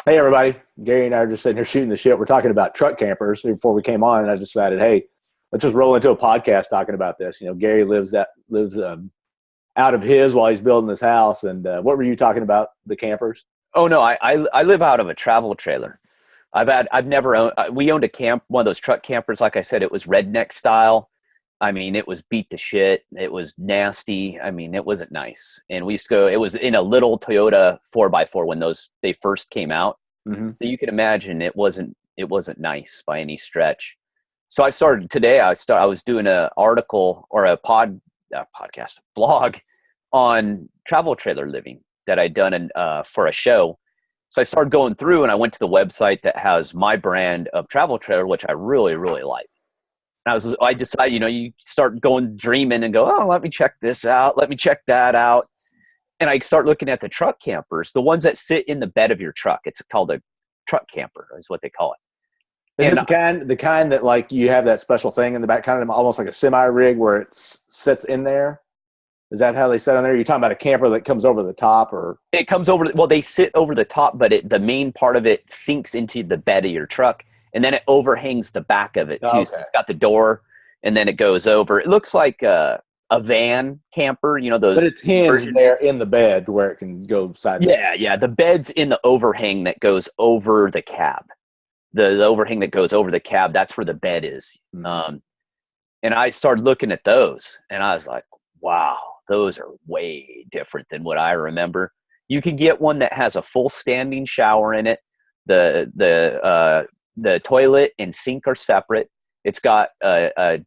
Hey, everybody. Gary and I are just sitting here shooting the shit. We're talking about truck campers before we came on, and I decided, hey, let's just roll into a podcast talking about this. Gary lives out of his while he's building his house. And what were you talking about, the campers? Oh no, I live out of a travel trailer. I've never owned. We owned a camp, one of those truck campers. Like I said, it was redneck style. I mean, it was beat to shit. It was nasty. I mean, it wasn't nice. And we used to go. It was in a little Toyota 4x4 when they first came out. Mm-hmm. So you can imagine it wasn't nice by any stretch. So I started today. I was doing an article or a podcast blog on travel trailer living that I'd done for a show. So I started going through and I went to the website that has my brand of travel trailer, which I really, really like. And I decided, you start going dreaming and go, oh, let me check this out. Let me check that out. And I start looking at the truck campers, the ones that sit in the bed of your truck. It's called a truck camper is what they call it. Is it the kind that like you have that special thing in the back, kind of almost like a semi rig where it sits in there? Is that how they sit on there? You're talking about a camper that comes over the top, or it comes over? Well, they sit over the top, but the main part of it sinks into the bed of your truck, and then it overhangs the back of it too. Okay. So it's got the door, and then it goes over. It looks like a van camper, those. But it's hinged there in the bed where it can go side to side. Yeah. The bed's in the overhang that goes over the cab. The overhang that goes over the cab, that's where the bed is. Mm-hmm. And I started looking at those, and I was like, wow, those are way different than what I remember. You can get one that has a full standing shower in it. The toilet and sink are separate. It's got a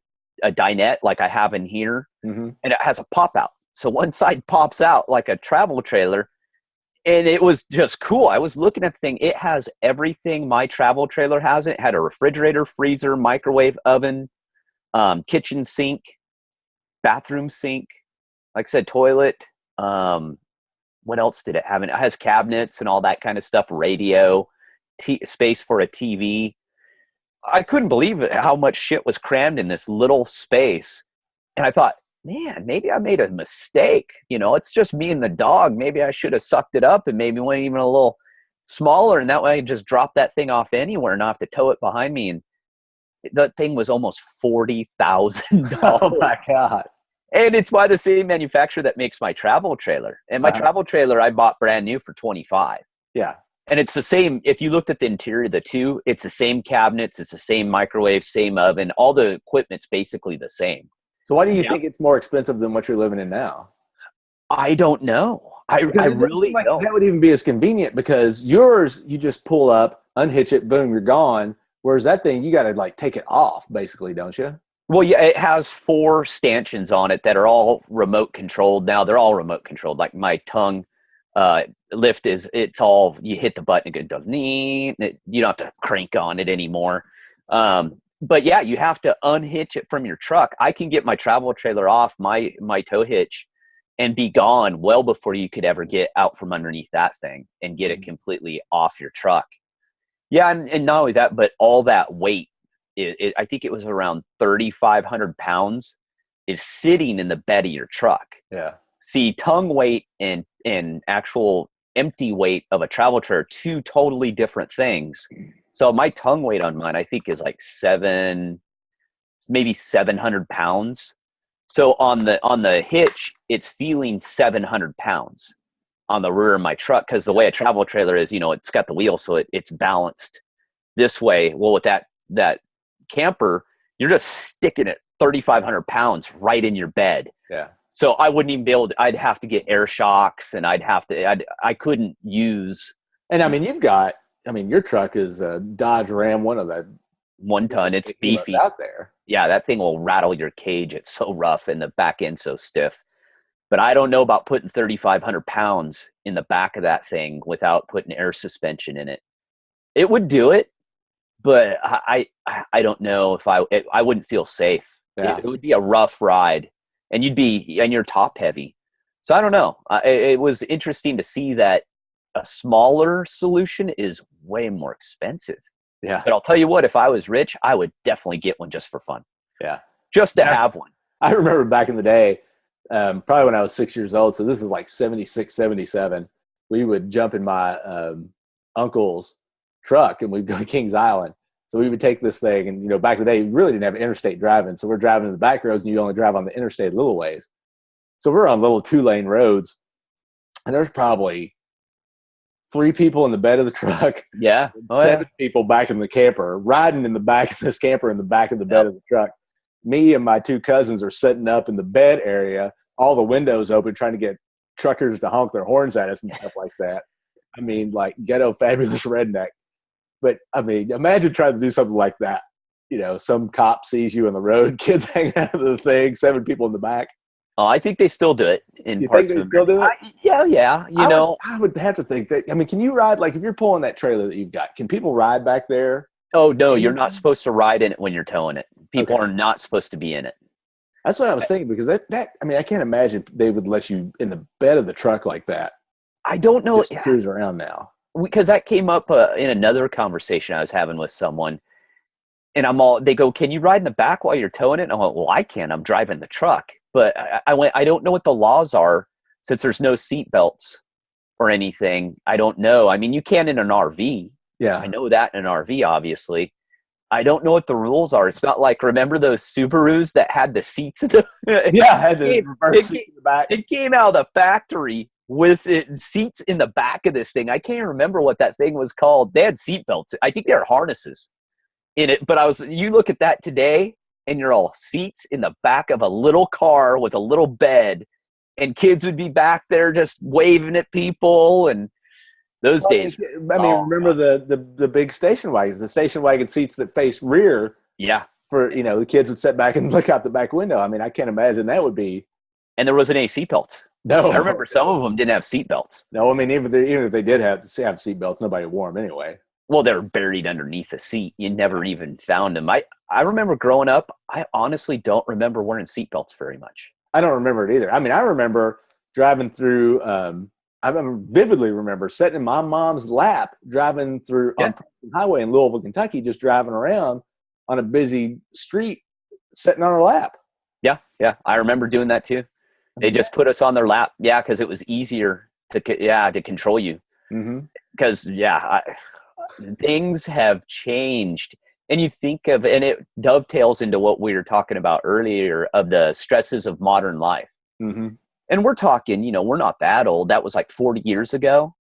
dinette like I have in here, mm-hmm. and it has a pop out. So one side pops out like a travel trailer, and it was just cool. I was looking at the thing. It has everything my travel trailer has. It had a refrigerator, freezer, microwave, oven, kitchen sink, bathroom sink. Like I said, toilet. What else did it have? It has cabinets and all that kind of stuff. Radio, space for a TV. I couldn't believe it, how much shit was crammed in this little space. And I thought, man, maybe I made a mistake. It's just me and the dog. Maybe I should have sucked it up and maybe went even a little smaller. And that way I could just drop that thing off anywhere and not have to tow it behind me. And that thing was almost $40,000. Oh my God. And it's by the same manufacturer that makes my travel trailer. And my travel trailer I bought brand new for $25,000. Yeah. And it's the same. If you looked at the interior of the two, it's the same cabinets, it's the same microwave, same oven. All the equipment's basically the same. So why do you think it's more expensive than what you're living in now? I don't know. I really don't. That would even be as convenient, because yours, you just pull up, unhitch it, boom, you're gone. Whereas that thing, you got to like take it off basically, don't you? Well, yeah, it has 4 stanchions on it that are all remote controlled. Now they're all remote controlled. Like my tongue lift it's all, you hit the button, it goes, you don't have to crank on it anymore. But yeah, you have to unhitch it from your truck. I can get my travel trailer off my tow hitch and be gone well before you could ever get out from underneath that thing and get it completely off your truck. Yeah, and not only that, but all that weight, I think it was around 3,500 pounds, is sitting in the bed of your truck. Yeah. See, tongue weight and actual empty weight of a travel trailer, 2 totally different things. So my tongue weight on mine, I think, is like maybe 700 pounds. So on the hitch, it's feeling 700 pounds on the rear of my truck, because the way a travel trailer is, it's got the wheel, so it's balanced this way. Well, with that camper, you're just sticking it 3,500 pounds right in your bed. Yeah. So I wouldn't even be able to, I'd have to get air shocks, and I couldn't use. And I mean, your truck is a Dodge Ram, one of the 1 ton. It's beefy out there. Yeah. That thing will rattle your cage. It's so rough, and the back end so stiff. But I don't know about putting 3,500 pounds in the back of that thing without putting air suspension in it. It would do it, but I don't know if I wouldn't feel safe. Yeah. It would be a rough ride, and you're top heavy. So I don't know. It was interesting to see that a smaller solution is way more expensive. Yeah. But I'll tell you what, if I was rich, I would definitely get one just for fun. Yeah. Just to have one. I remember back in the day, probably when I was 6 years old. So this is like 76, 77. We would jump in my uncle's truck, and we'd go to Kings Island. So we would take this thing, and, you know, back in the day, you really didn't have interstate driving. So we're driving in the back roads, and you only drive on the interstate a little ways. So we're on little 2-lane roads, and there's probably 3 people in the bed of the truck. Yeah. 7 people back in the camper, riding in the back of this camper in the back of the bed of the truck. Me and my 2 cousins are sitting up in the bed area, all the windows open, trying to get truckers to honk their horns at us and stuff like that. I mean, like ghetto fabulous redneck. But I mean, imagine trying to do something like that. You know, some cop sees you on the road, kids hanging out of the thing, 7 people in the back. Oh, I think they still do it in You parts think of they still do it? Yeah. I would have to think that. I mean, can you ride, like, if you're pulling that trailer that you've got, can people ride back there? Oh no, you're not supposed to ride in it when you're towing it. People Okay. are not supposed to be in it. That's what I was thinking, because that I mean, I can't imagine they would let you in the bed of the truck like that. I don't know. Just cruise around now. Because that came up in another conversation I was having with someone, and they go, can you ride in the back while you're towing it? And I went, well, I can, I'm driving the truck. But I went, I don't know what the laws are, since there's no seat belts or anything. I don't know. I mean, you can in an RV. Yeah. I know that in an RV, obviously. I don't know what the rules are. It's not like, remember those Subarus that had the seats? Yeah, had the reverse seat in the back. It came out of the factory with seats in the back of this thing. I can't remember what that thing was called. They had seat belts. I think they were harnesses in it. But you look at that today, and you're all seats in the back of a little car with a little bed, and kids would be back there just waving at people. And those days. I mean, remember the big station wagons, the station wagon seats that face rear. Yeah. For, you know, the kids would sit back and look out the back window. I mean, I can't imagine that would be. And there wasn't any seatbelts. No, I remember some of them didn't have seatbelts. No, I mean, even if they did have seatbelts, nobody wore them anyway. Well, they were buried underneath the seat. You never even found them. I remember growing up, I honestly don't remember wearing seatbelts very much. I don't remember it either. I mean, I remember driving through, vividly remember sitting in my mom's lap, driving through on Preston Highway in Louisville, Kentucky, just driving around on a busy street, sitting on her lap. Yeah. I remember doing that too. They just put us on their lap. Yeah. Cause it was easier to control you. Mm-hmm. Cause things have changed, and you think of, and it dovetails into what we were talking about earlier of the stresses of modern life. Mm-hmm. And we're talking, we're not that old. That was like 40 years ago.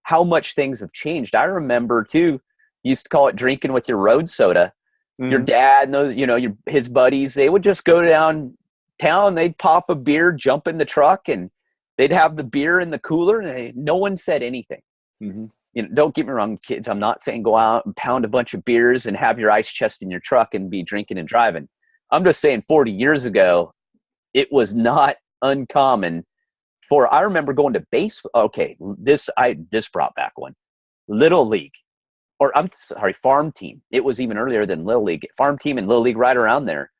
How much things have changed. I remember too, you used to call it drinking with your road soda. Mm-hmm. Your dad and those, his buddies, they would just go downtown, they'd pop a beer, jump in the truck, and they'd have the beer in the cooler, and no one said anything. Mm-hmm. Don't get me wrong, kids. I'm not saying go out and pound a bunch of beers and have your ice chest in your truck and be drinking and driving. I'm just saying 40 years ago, it was not uncommon I remember going to baseball. Okay, this brought back one. Little League, or I'm sorry, farm team. It was even earlier than Little League. Farm team and Little League, right around there.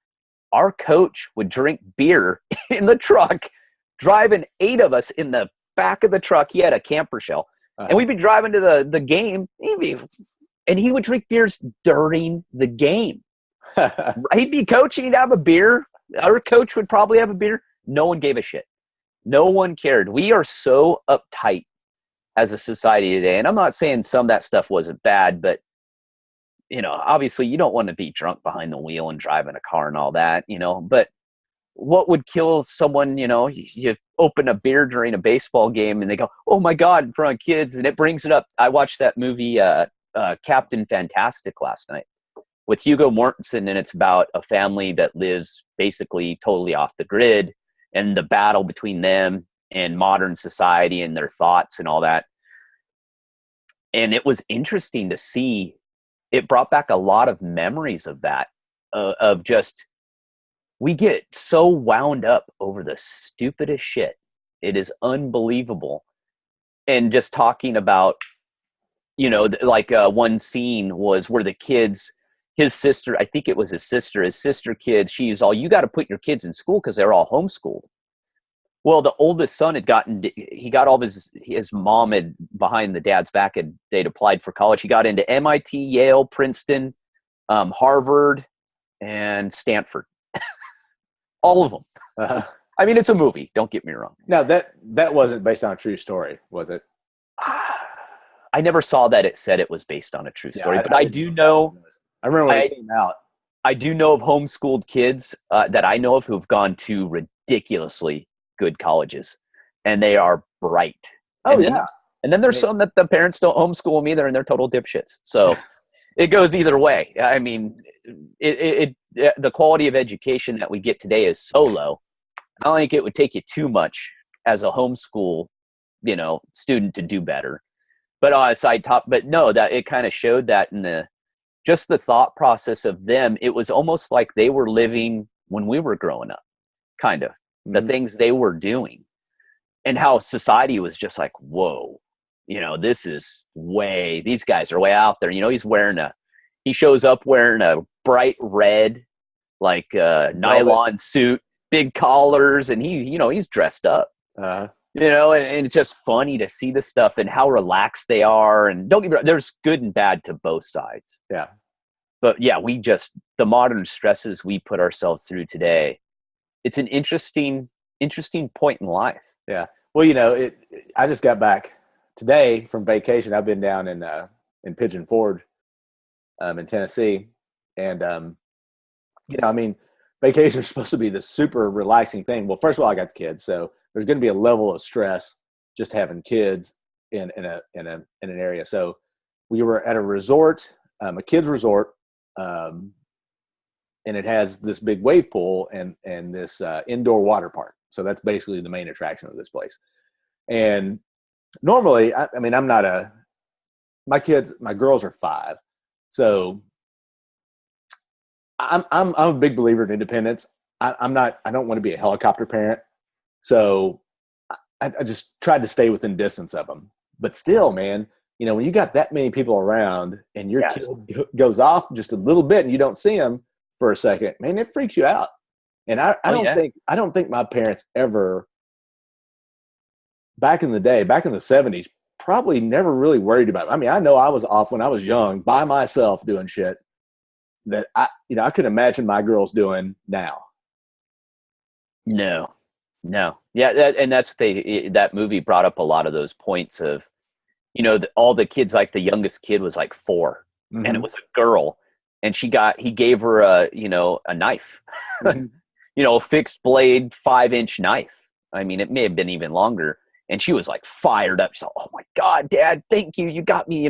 Our coach would drink beer in the truck, driving 8 of us in the back of the truck. He had a camper shell. And we'd be driving to the game, and he would drink beers during the game. He'd be coaching, he'd have a beer. Our coach would probably have a beer. No one gave a shit. No one cared. We are so uptight as a society today. And I'm not saying some of that stuff wasn't bad, but, obviously you don't want to be drunk behind the wheel and driving a car and all that, but what would kill someone, you open a beer during a baseball game and they go, oh my God, in front of kids. And it brings it up. I watched that movie, Captain Fantastic last night with Hugo Mortensen. And it's about a family that lives basically totally off the grid and the battle between them and modern society and their thoughts and all that. And it was interesting to see. It brought back a lot of memories of that, of just, we get so wound up over the stupidest shit. It is unbelievable. And just talking about, one scene was where the kids, his sister, I think it was his sister kids, she was all, you got to put your kids in school because they're all homeschooled. Well, the oldest son he got all of his mom had behind the dad's back, and they'd applied for college. He got into MIT, Yale, Princeton, Harvard, and Stanford. All of them. I mean, it's a movie. Don't get me wrong. Now that wasn't based on a true story, was it? I never saw that it said it was based on a true story, but I do know. I remember when it came out. I do know of homeschooled kids that I know of who've gone to ridiculously good colleges, and they are bright. Oh, yeah. And then there's some that the parents don't homeschool them either, and they're total dipshits. So it goes either way. I mean, the quality of education that we get today is so low. I don't think it would take you too much as a homeschool, student to do better. But on a side top, but no, that it kind of showed that in just the thought process of them, it was almost like they were living when we were growing up, kind of the things they were doing, and how society was just like, whoa, these guys are way out there. He shows up wearing a bright red, like nylon suit, big collars, and he's dressed up. And it's just funny to see the stuff and how relaxed they are. And don't get me wrong, there's good and bad to both sides. Yeah. But yeah, the modern stresses we put ourselves through today, it's an interesting point in life. Yeah. Well, I just got back today from vacation. I've been down in Pigeon Forge, in Tennessee. And, vacation is supposed to be the super relaxing thing. Well, first of all, I got the kids, so there's going to be a level of stress just having kids in an area. So we were at a resort, a kids resort, and it has this big wave pool and this indoor water park. So that's basically the main attraction of this place. And normally, my girls are 5, so I'm a big believer in independence. I don't want to be a helicopter parent. So I just tried to stay within distance of them. But still, man, when you got that many people around and your kid goes off just a little bit and you don't see them for a second, man, it freaks you out. And I don't think my parents ever, back in the day, back in the 70s, probably never really worried about it. I mean, I know I was off when I was young by myself doing shit that I could imagine my girls doing now. No. Yeah. That movie brought up a lot of those points of, all the kids, like the youngest kid was like 4 and it was a girl, and he gave her a knife, a fixed blade 5-inch knife. I mean, it may have been even longer. And she was like fired up. She's like, "Oh my God, Dad, thank you. You got me,"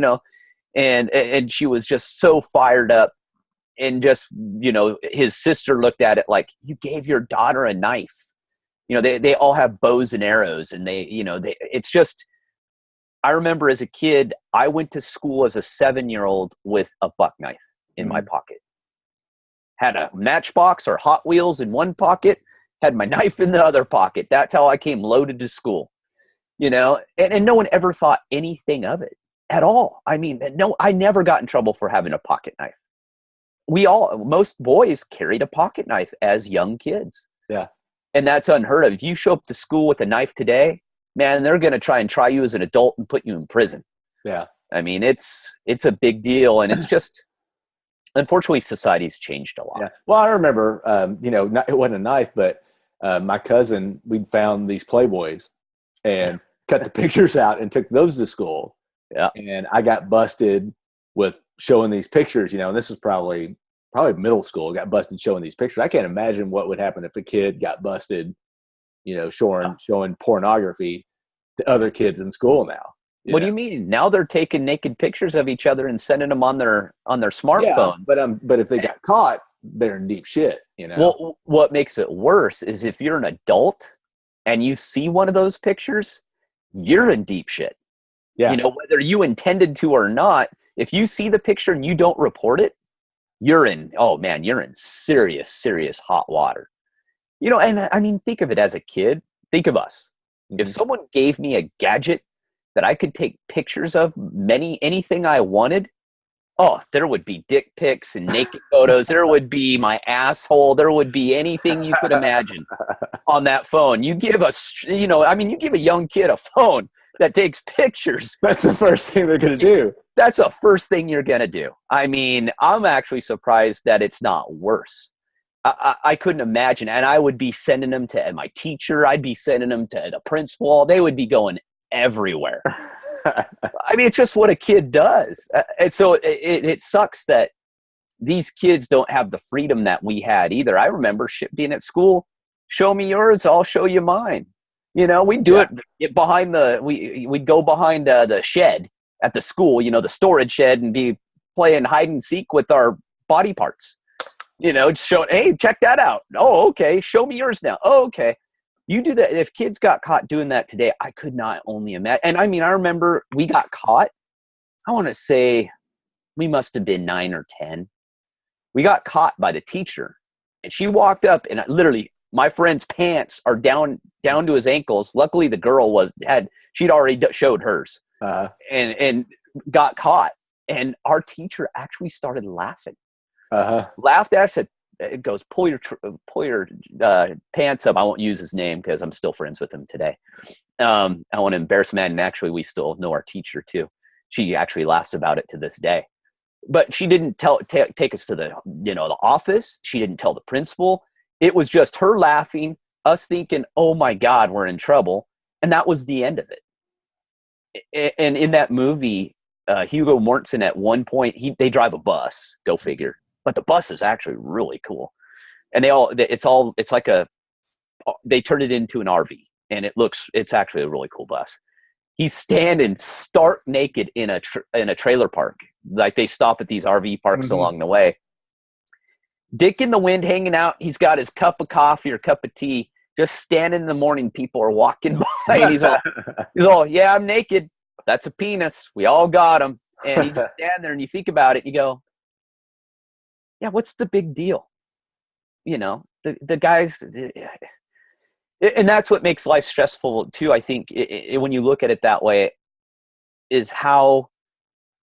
and she was just so fired up. And just, his sister looked at it like, "You gave your daughter a knife." They all have bows and arrows, and it's just, I remember as a kid, I went to school as a 7-year-old with a buck knife in my pocket. Had a Matchbox or Hot Wheels in one pocket, had my knife in the other pocket. That's how I came loaded to school, and no one ever thought anything of it at all. I mean, no, I never got in trouble for having a pocket knife. Most boys carried a pocket knife as young kids. Yeah. And that's unheard of. If you show up to school with a knife today, man, they're going to try you as an adult and put you in prison. Yeah. I mean, it's a big deal. And it's just, unfortunately, society's changed a lot. Yeah. Well, I remember, it wasn't a knife, but my cousin, we'd found these Playboys and cut the pictures out and took those to school. Yeah. And I got busted with showing these pictures, and this was probably middle school, got busted showing these pictures. I can't imagine what would happen if a kid got busted, showing pornography to other kids in school now. What do you mean? Now they're taking naked pictures of each other and sending them on their smartphones. Yeah, but if they got caught, they're in deep shit, Well, what makes it worse is if you're an adult and you see one of those pictures, you're in deep shit. Yeah. Whether you intended to or not, if you see the picture and you don't report it, you're in serious, serious hot water. And I mean, think of it as a kid. Think of us. If someone gave me a gadget that I could take pictures of anything I wanted, there would be dick pics and naked photos. There would be my asshole. There would be anything you could imagine on that phone. You give you give a young kid a phone that takes pictures. That's the first thing they're going to do. That's the first thing you're going to do. I mean, I'm actually surprised that it's not worse. I couldn't imagine. And I would be sending them to my teacher. I'd be sending them to the principal. They would be going everywhere. I mean, it's just what a kid does. And so it sucks that these kids don't have the freedom that we had either. I remember being at school, show me yours, I'll show you mine. You know, we do it behind we'd go behind the shed at the school, you know, the storage shed, and be playing hide and seek with our body parts. You know, just showing, hey, check that out. Oh, okay. Show me yours now. Oh, okay. You do that. If kids got caught doing that today, I could not only imagine. And I mean, I remember we got caught. I want to say we must have been 9 or 10. We got caught by the teacher, and she walked up, and literally my friend's pants are down to his ankles. Luckily, the girl she'd already showed hers, and got caught. And our teacher actually started laughing. Laughed at us. Said, "It goes, pull your pants up." I won't use his name because I'm still friends with him today. I want to embarrass man. And actually, we still know our teacher too. She actually laughs about it to this day. But she didn't take us to the office. She didn't tell the principal. It was just her laughing, us thinking, "Oh my God, we're in trouble," and that was the end of it. And in that movie, Hugo Mortensen, at one point, they drive a bus. Go figure. But the bus is actually really cool, and they turn it into an RV, and it's actually a really cool bus. He's standing stark naked in a trailer park. Like, they stop at these RV parks along the way. Dick in the wind, hanging out. He's got his cup of coffee or cup of tea, just standing in the morning. People are walking by, and he's all, "Yeah, I'm naked. That's a penis. We all got him." And you just stand there and you think about it. You go, yeah, what's the big deal? You know, the guys, and that's what makes life stressful too. I think when you look at it that way, is how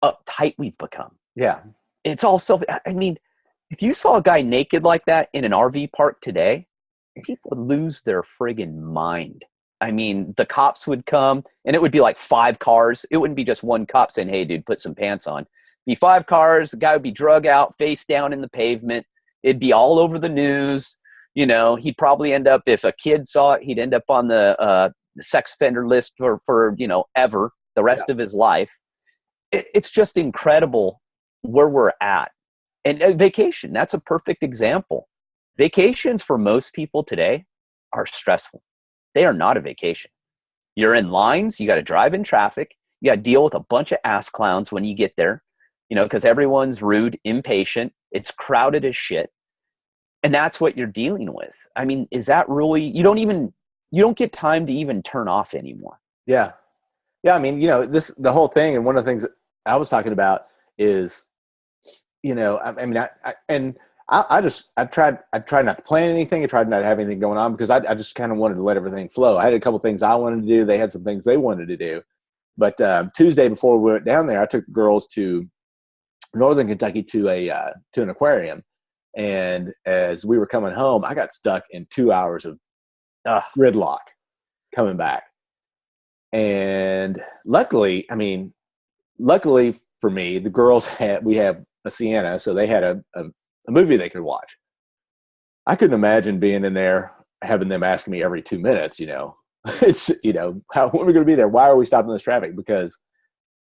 uptight we've become. Yeah. It's all I mean, if you saw a guy naked like that in an RV park today, people would lose their friggin' mind. I mean, the cops would come, and it would be like 5 cars. It wouldn't be just one cop saying, "Hey, dude, put some pants on." Be 5 cars. The guy would be drug out, face down in the pavement. It'd be all over the news. You know, he'd probably end up, if a kid saw it, he'd end up on the sex offender list for ever, the rest of his life. It's just incredible where we're at. And vacation, that's a perfect example. Vacations for most people today are stressful. They are not a vacation. You're in lines. You got to drive in traffic. You got to deal with a bunch of ass clowns when you get there, because everyone's rude, impatient. It's crowded as shit. And that's what you're dealing with. I mean, is that really, you don't get time to even turn off anymore. Yeah. Yeah. I mean, the whole thing, and one of the things I was talking about is, I tried not to plan anything. I tried not to have anything going on because I just kind of wanted to let everything flow. I had a couple things I wanted to do. They had some things they wanted to do. But Tuesday, before we went down there, I took the girls to Northern Kentucky to an aquarium. And as we were coming home, I got stuck in 2 hours of gridlock coming back. And luckily for me, the girls we have a Sienna, so they had a movie they could watch. I couldn't imagine being in there, having them asking me every 2 minutes, it's, when are we going to be there? Why are we stopping this traffic? Because,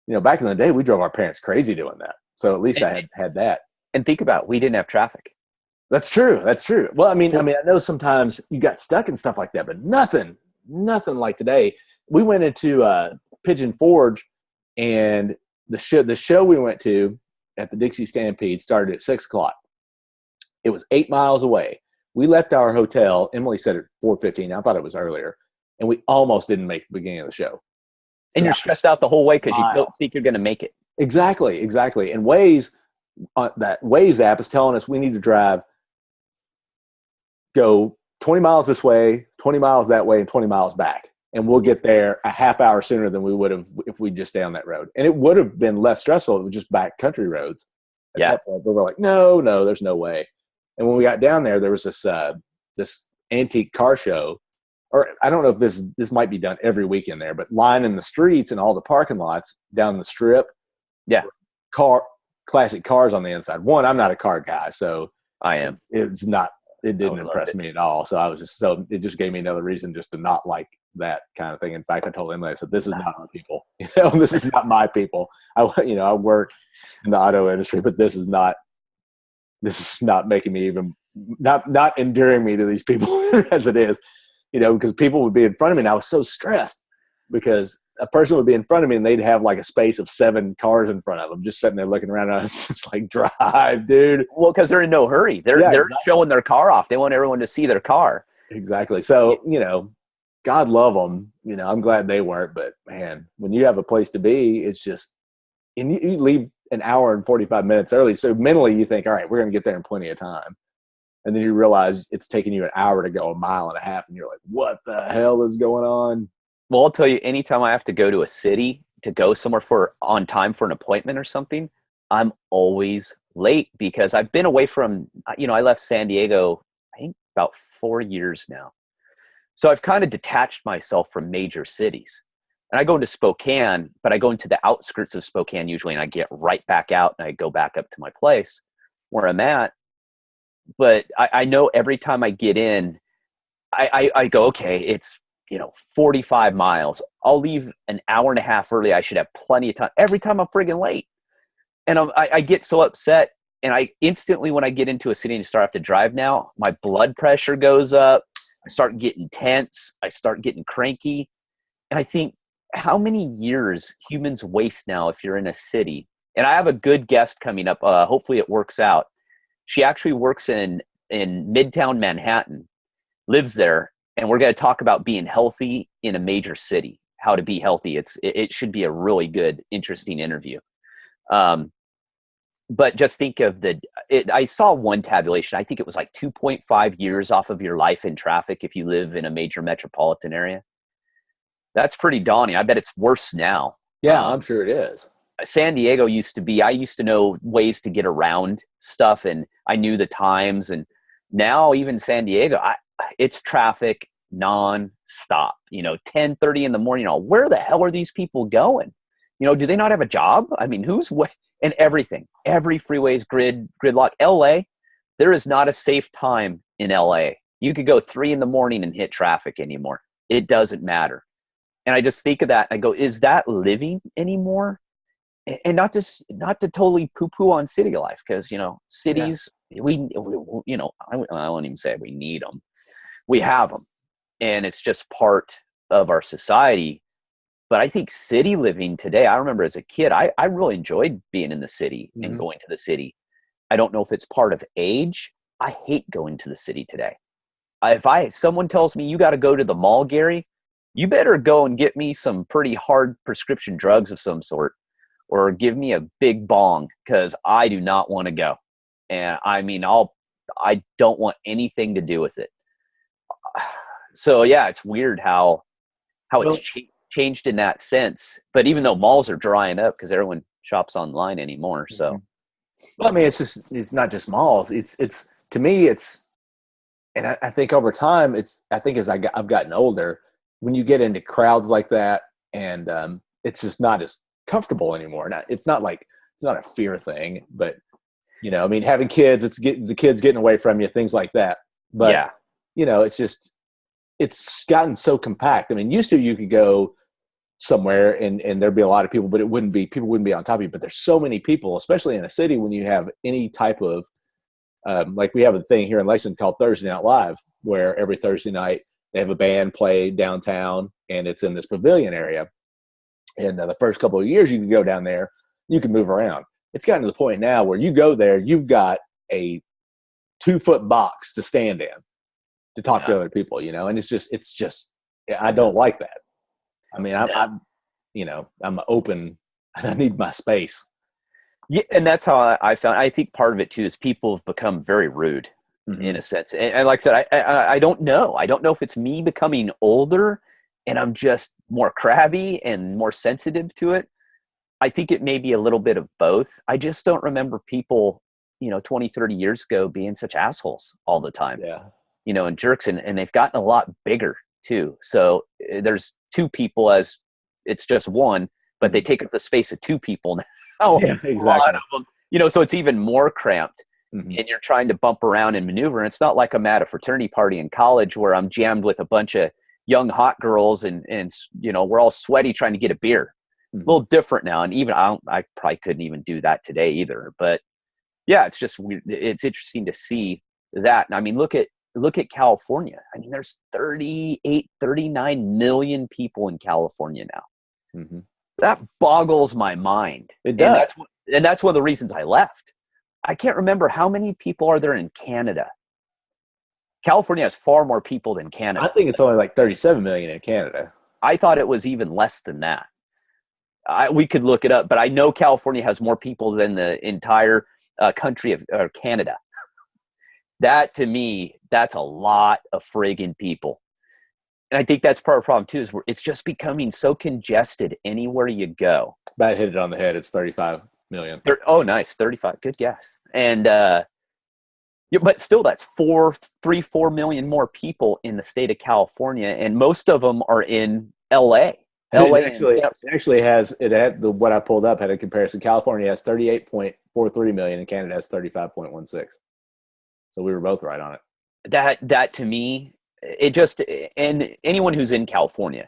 back in the day, we drove our parents crazy doing that. So at least I had that. And think about it, we didn't have traffic. That's true. Well, I know sometimes you got stuck and stuff like that, but nothing like today. We went into Pigeon Forge, and the show we went to at the Dixie Stampede started at 6:00. It was 8 miles away. We left our hotel. Emily said at 4:15. I thought it was earlier, and we almost didn't make the beginning of the show. And you're stressed out the whole way because you don't think you're going to make it. Exactly. And Waze, that Waze app is telling us we need to go 20 miles this way, 20 miles that way, and 20 miles back. And we'll get there a half hour sooner than we would have if we just stay on that road. And it would have been less stressful if it was just back country roads. But we're like, no, there's no way. And when we got down there, there was this antique car show, or I don't know if this might be done every weekend there, but lining the streets and all the parking lots down the strip. Yeah. Classic cars on the inside. One, I'm not a car guy, so I am. It didn't impress me at all. So it just gave me another reason just to not like that kind of thing. In fact, I told Emily, I said, this is not our people. This is not my people. I work in the auto industry, but this is not making me even, not endearing me to these people as it is, because people would be in front of me and I was so stressed because a person would be in front of me and they'd have like a space of 7 cars in front of them, just sitting there looking around. And I was just like, drive, dude. Well, because they're in no hurry. They're Exactly. showing their car off. They want everyone to see their car. Exactly. So, God love them. I'm glad they weren't, but man, when you have a place to be, it's just, and you leave an hour and 45 minutes early. So mentally you think, all right, we're going to get there in plenty of time. And then you realize it's taking you an hour to go 1.5 miles. And you're like, what the hell is going on? Well, I'll tell you, anytime I have to go to a city to go somewhere on time for an appointment or something, I'm always late because I've been away from, I left San Diego, I think about 4 years now. So I've kind of detached myself from major cities. And I go into Spokane, but I go into the outskirts of Spokane usually, and I get right back out and I go back up to my place where I'm at. But I know every time I get in, I go, okay, it's, 45 miles. I'll leave an hour and a half early. I should have plenty of time. Every time I'm friggin' late. And I get so upset. And I instantly, when I get into a city and start have to drive now, my blood pressure goes up. I start getting tense. I start getting cranky. And I think, how many years humans waste now if you're in a city? And I have a good guest coming up. Hopefully it works out. She actually works in Midtown Manhattan, lives there. And we're going to talk about being healthy in a major city, how to be healthy. It should be a really good, interesting interview. But just think of I saw one tabulation. I think it was like 2.5 years off of your life in traffic if you live in a major metropolitan area. That's pretty daunting. I bet it's worse now. Yeah, I'm sure it is. San Diego I used to know ways to get around stuff and I knew the times. And now even San Diego, it's traffic non-stop, 10:30 in the morning. Where the hell are these people going? Do they not have a job? I mean, and everything, every freeway is gridlock. LA, there is not a safe time in LA. You could go 3 a.m. and hit traffic anymore. It doesn't matter. And I just think of that. And I go, is that living anymore? And not to totally poo-poo on city life, because cities, I won't even say we need them. We have them, and it's just part of our society. But I think city living today, I remember as a kid, I really enjoyed being in the city and going to the city. I don't know if it's part of age. I hate going to the city today. If someone tells me you got to go to the mall, Gary, you better go and get me some pretty hard prescription drugs of some sort, or give me a big bong, because I do not want to go. And I mean, I don't want anything to do with it. So yeah, it's weird how it's changed in that sense. But even though malls are drying up because everyone shops online anymore. So, well, I mean, it's not just malls. It's to me, and I think over time, I think as I've gotten older, when you get into crowds like that, and it's just not as comfortable anymore. It's not a fear thing, but I mean, having kids, the kids getting away from you, things like that. But yeah. It's gotten so compact. I mean, used to you could go somewhere and there'd be a lot of people, but people wouldn't be on top of you. But there's so many people, especially in a city, when you have any type of like we have a thing here in Lexington called Thursday Night Live, where every Thursday night they have a band play downtown, and it's in this pavilion area. And the first couple of years you can go down there, you can move around. It's gotten to the point now where you go there, you've got a 2-foot box to stand in to talk to other people, and it's just, I don't like that. I mean, I'm open and I need my space. Yeah. And that's how I found, I think part of it too, is people have become very rude in a sense. And like I said, I don't know. I don't know if it's me becoming older and I'm just more crabby and more sensitive to it. I think it may be a little bit of both. I just don't remember people, 20, 30 years ago being such assholes all the time. Yeah. And jerks, and they've gotten a lot bigger too. So there's 2 people as it's just one, but they take up the space of 2 people now. Yeah, exactly. A lot of them, so it's even more cramped, and you're trying to bump around and maneuver. And it's not like I'm at a fraternity party in college where I'm jammed with a bunch of young hot girls and we're all sweaty trying to get a beer. A little different now. And even I probably couldn't even do that today either. But yeah, it's just weird. It's interesting to see that. And I mean, look at California. I mean, there's 38, 39 million people in California now. Mm-hmm. That boggles my mind. It does. And that's one of the reasons I left. I can't remember how many people are there in Canada. California has far more people than Canada. I think it's only like 37 million in Canada. I thought it was even less than that. We could look it up, but I know California has more people than the entire country of Canada. That, to me, that's a lot of friggin' people. And I think that's part of the problem, too, is it's just becoming so congested anywhere you go. About hit it on the head. It's 35 million. Oh, nice. 35. Good guess. And, but still, that's 4 million more people in the state of California. And most of them are in LA. It actually has, what I pulled up had a comparison. California has 38.43 million and Canada has 35.16. So we were both right on it. That to me, it just, and anyone who's in California,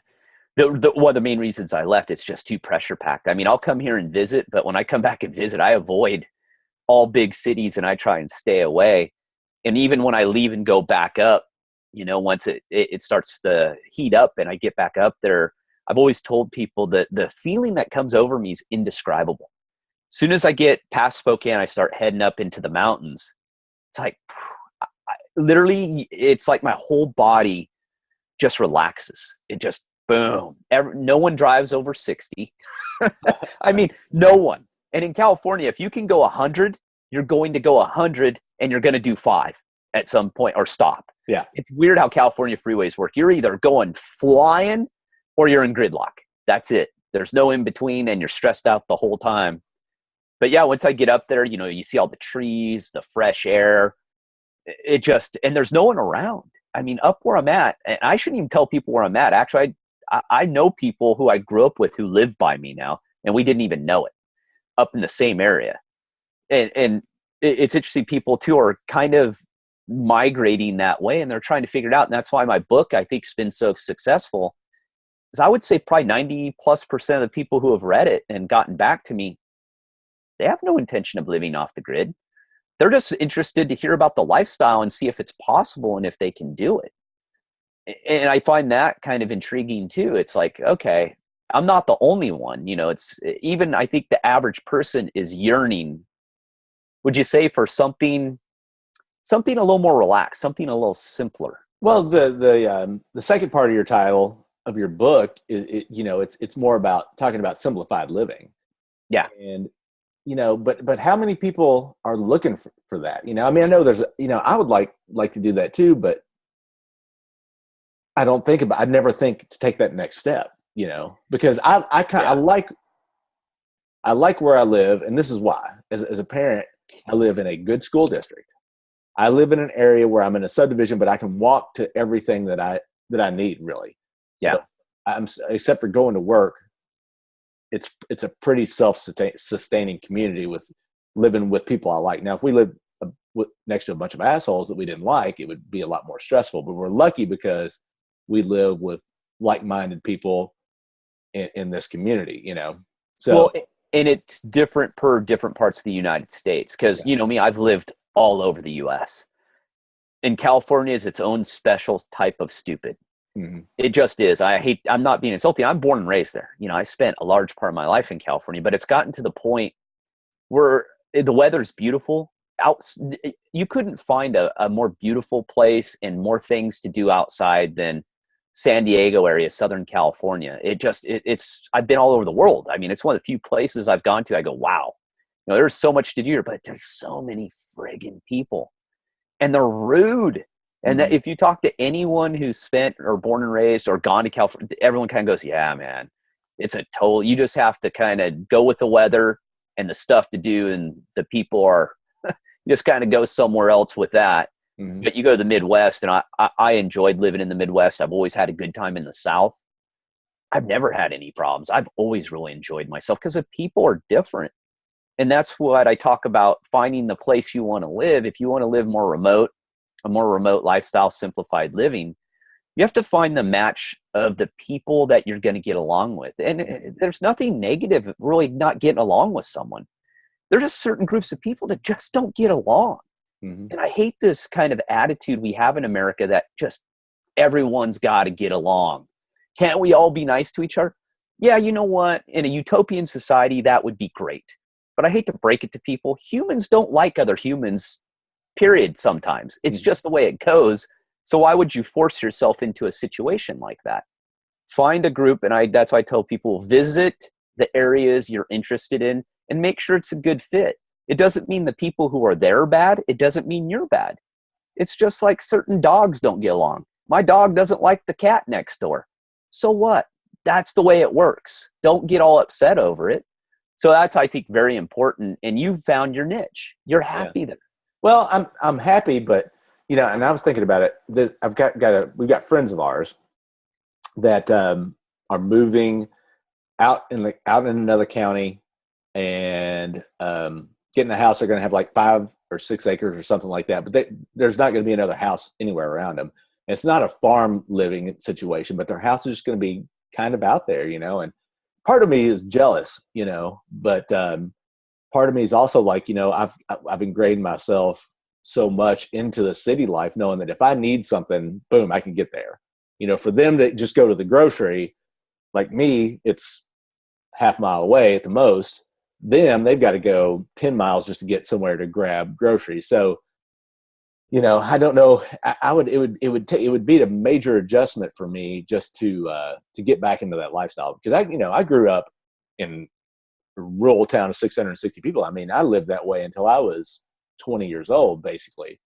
one of the main reasons I left, it's just too pressure packed. I mean, I'll come here and visit, but when I come back and visit, I avoid all big cities and I try and stay away. And even when I leave and go back up, once it starts to heat up and I get back up there, I've always told people that the feeling that comes over me is indescribable. As soon as I get past Spokane, I start heading up into the mountains. It's like, literally, it's like my whole body just relaxes. It just, boom. No one drives over 60. I mean, no one. And in California, if you can go 100, you're going to go 100 and you're going to do 5 at some point or stop. Yeah. It's weird how California freeways work. You're either going flying or you're in gridlock. That's it. There's no in between and you're stressed out the whole time. But yeah, once I get up there, you see all the trees, the fresh air. And there's no one around. I mean, up where I'm at, and I shouldn't even tell people where I'm at. Actually, I know people who I grew up with who live by me now, and we didn't even know it, up in the same area. And it's interesting, people too are kind of migrating that way, and they're trying to figure it out. And that's why my book, I think, has been so successful. Is I would say probably 90+% of the people who have read it and gotten back to me, they have no intention of living off the grid. They're just interested to hear about the lifestyle and see if it's possible and if they can do it. And I find that kind of intriguing too. It's like, okay, I'm not the only one. It's even, I think the average person is yearning, would you say, for something a little more relaxed, something a little simpler? Well, the second part of your title of your book is, it's more about talking about simplified living. Yeah. And but how many people are looking for that? I mean, I know there's, I would like to do that too, but I'd never think to take that next step, because I like where I live. And this is why, as a parent, I live in a good school district. I live in an area where I'm in a subdivision, but I can walk to everything that I need, really. Yeah. So except for going to work, it's a pretty self-sustaining community with living with people I like. Now, if we lived next to a bunch of assholes that we didn't like, it would be a lot more stressful. But we're lucky because we live with like-minded people in this community, So, well, and it's different per different parts of the United States. Because, me, I've lived all over the U.S. And California is its own special type of stupid. Mm-hmm. It just is. I'm not being insulting. I'm born and raised there. I spent a large part of my life in California, but it's gotten to the point where the weather's beautiful. You couldn't find a more beautiful place and more things to do outside than San Diego area, Southern California. I've been all over the world. I mean, it's one of the few places I've gone to. I go, wow, there's so much to do here, but there's so many friggin' people and they're rude. And that if you talk to anyone who's spent or born and raised or gone to California, everyone kind of goes, yeah, man, you just have to kind of go with the weather and the stuff to do. And the people are, you just kind of go somewhere else with that. Mm-hmm. But you go to the Midwest, and I enjoyed living in the Midwest. I've always had a good time in the South. I've never had any problems. I've always really enjoyed myself because the people are different. And that's what I talk about, finding the place you want to live. If you want to live more remote, a more remote lifestyle, simplified living, You have to find the match of the people that you're going to get along with. And there's nothing negative really not getting along with someone. There's just certain groups of people that just don't get along. Mm-hmm. And I hate this kind of attitude we have in America that just everyone's got to get along. Can't we all be nice to each other? Yeah, you know what? In a utopian society, that would be great. But I hate to break it to people. Humans don't like other humans, period, sometimes. It's Mm-hmm. just the way it goes. So why would you force yourself into a situation like that? Find a group, and that's why I tell people, visit the areas you're interested in and make sure it's a good fit. It doesn't mean the people who are there are bad. It doesn't mean you're bad. It's just like certain dogs don't get along. My dog doesn't like the cat next door. So what? That's the way it works. Don't get all upset over it. So that's, I think, very important. And you've found your niche. You're happy there. Well, I'm happy, but and I was thinking about it. We've got friends of ours that are moving out in another county and getting a house. They're going to have like 5 or 6 acres or something like that. But there's not going to be another house anywhere around them. And it's not a farm living situation, but their house is just going to be kind of out there, and part of me is jealous, but part of me is also like, I've ingrained myself so much into the city life, knowing that if I need something, boom, I can get there. For them to just go to the grocery, like me, it's half mile away at the most. They've got to go 10 miles just to get somewhere to grab groceries. So, I don't know. It would be a major adjustment for me just to get back into that lifestyle, because I grew up in a rural town of 660 people. I mean, I lived that way until I was 20 years old, basically,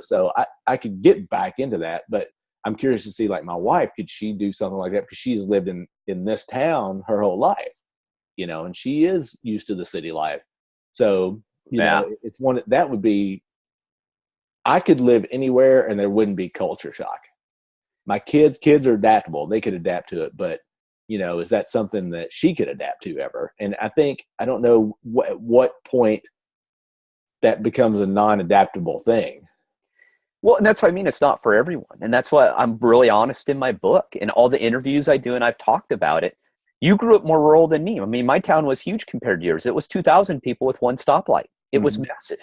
so I could get back into that, but I'm curious to see, like, my wife, could she do something like that? Because she's lived in this town her whole life, and she is used to the city life. So, it's one that would be, I could live anywhere and there wouldn't be culture shock. My kids are adaptable. They could adapt to it, but is that something that she could adapt to ever? And I don't know at what point that becomes a non-adaptable thing. Well, and that's what I mean. It's not for everyone. And that's why I'm really honest in my book and all the interviews I do. And I've talked about it. You grew up more rural than me. I mean, my town was huge compared to yours. It was 2,000 people with one stoplight. It was massive.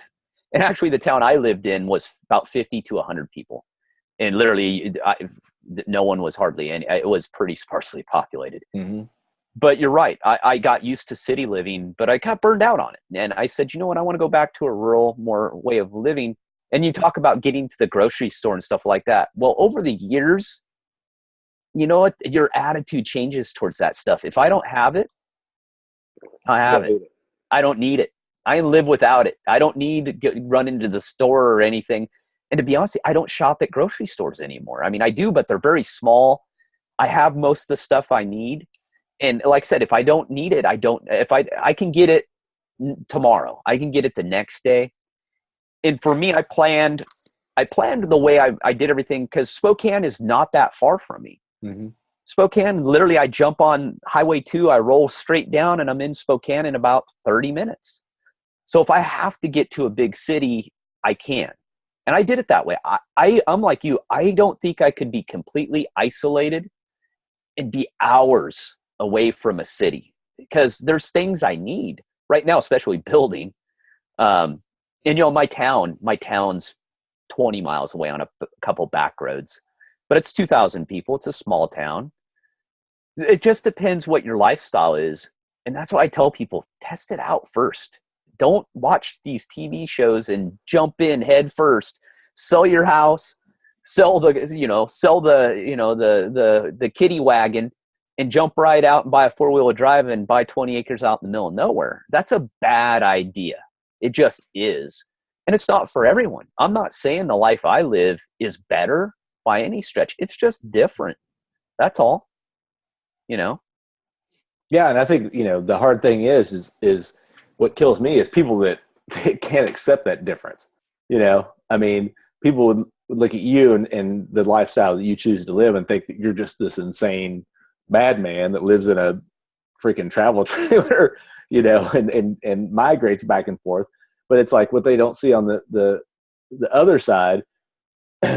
And actually the town I lived in was about 50 to 100 people. And literally no one was hardly any. It was pretty sparsely populated. Mm-hmm. But you're right. I got used to city living, but I got burned out on it. And I said, you know what? I want to go back to a rural, more way of living. And you talk about getting to the grocery store and stuff like that. Well, over the years, you know what? Your attitude changes towards that stuff. If I don't have it, I have it. I don't need it. I live without it. I don't need to run into the store or anything. And to be honest, I don't shop at grocery stores anymore. I mean, I do, but they're very small. I have most of the stuff I need. And like I said, if I don't need it, I can get it tomorrow. I can get it the next day. And for me, I planned the way I did everything, because Spokane is not that far from me. Mm-hmm. Spokane, literally, I jump on Highway 2, I roll straight down, and I'm in Spokane in about 30 minutes. So if I have to get to a big city, I can. And I did it that way. I'm like you. I don't think I could be completely isolated and be hours away from a city, because there's things I need right now, especially building. And my town's 20 miles away on a couple back roads, but it's 2,000 people. It's a small town. It just depends what your lifestyle is. And that's what I tell people, test it out first. Don't watch these TV shows and jump in head first. Sell your house, sell the kiddie wagon, and jump right out and buy a 4-wheel drive and buy 20 acres out in the middle of nowhere. That's a bad idea. It just is. And it's not for everyone. I'm not saying the life I live is better by any stretch. It's just different. That's all. Yeah, and I think, the hard thing is what kills me is people that can't accept that difference. I mean, people would look at you and the lifestyle that you choose to live and think that you're just this insane madman that lives in a freaking travel trailer, and migrates back and forth. But it's like what they don't see on the other side.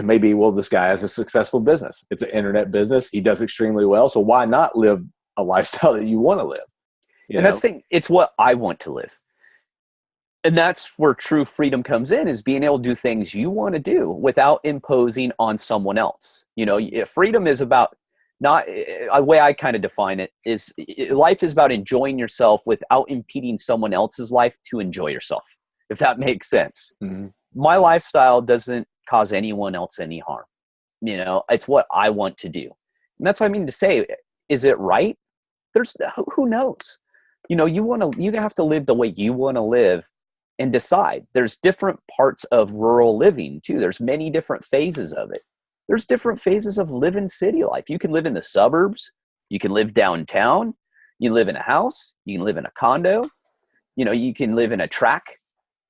maybe, well, this guy has a successful business. It's an internet business. He does extremely well. So why not live a lifestyle that you want to live? And that's the thing. It's what I want to live. And that's where true freedom comes in, is being able to do things you want to do without imposing on someone else. Freedom is about not a way I kind of define it is life is about enjoying yourself without impeding someone else's life to enjoy yourself, if that makes sense. Mm-hmm. My lifestyle doesn't cause anyone else any harm. It's what I want to do. And that's what I mean to say, is it right? Who knows? You have to live the way you want to live and decide. There's different parts of rural living too. There's many different phases of it. There's different phases of living city life. You can live in the suburbs. You can live downtown. You can live in a house. You can live in a condo. You can live in a track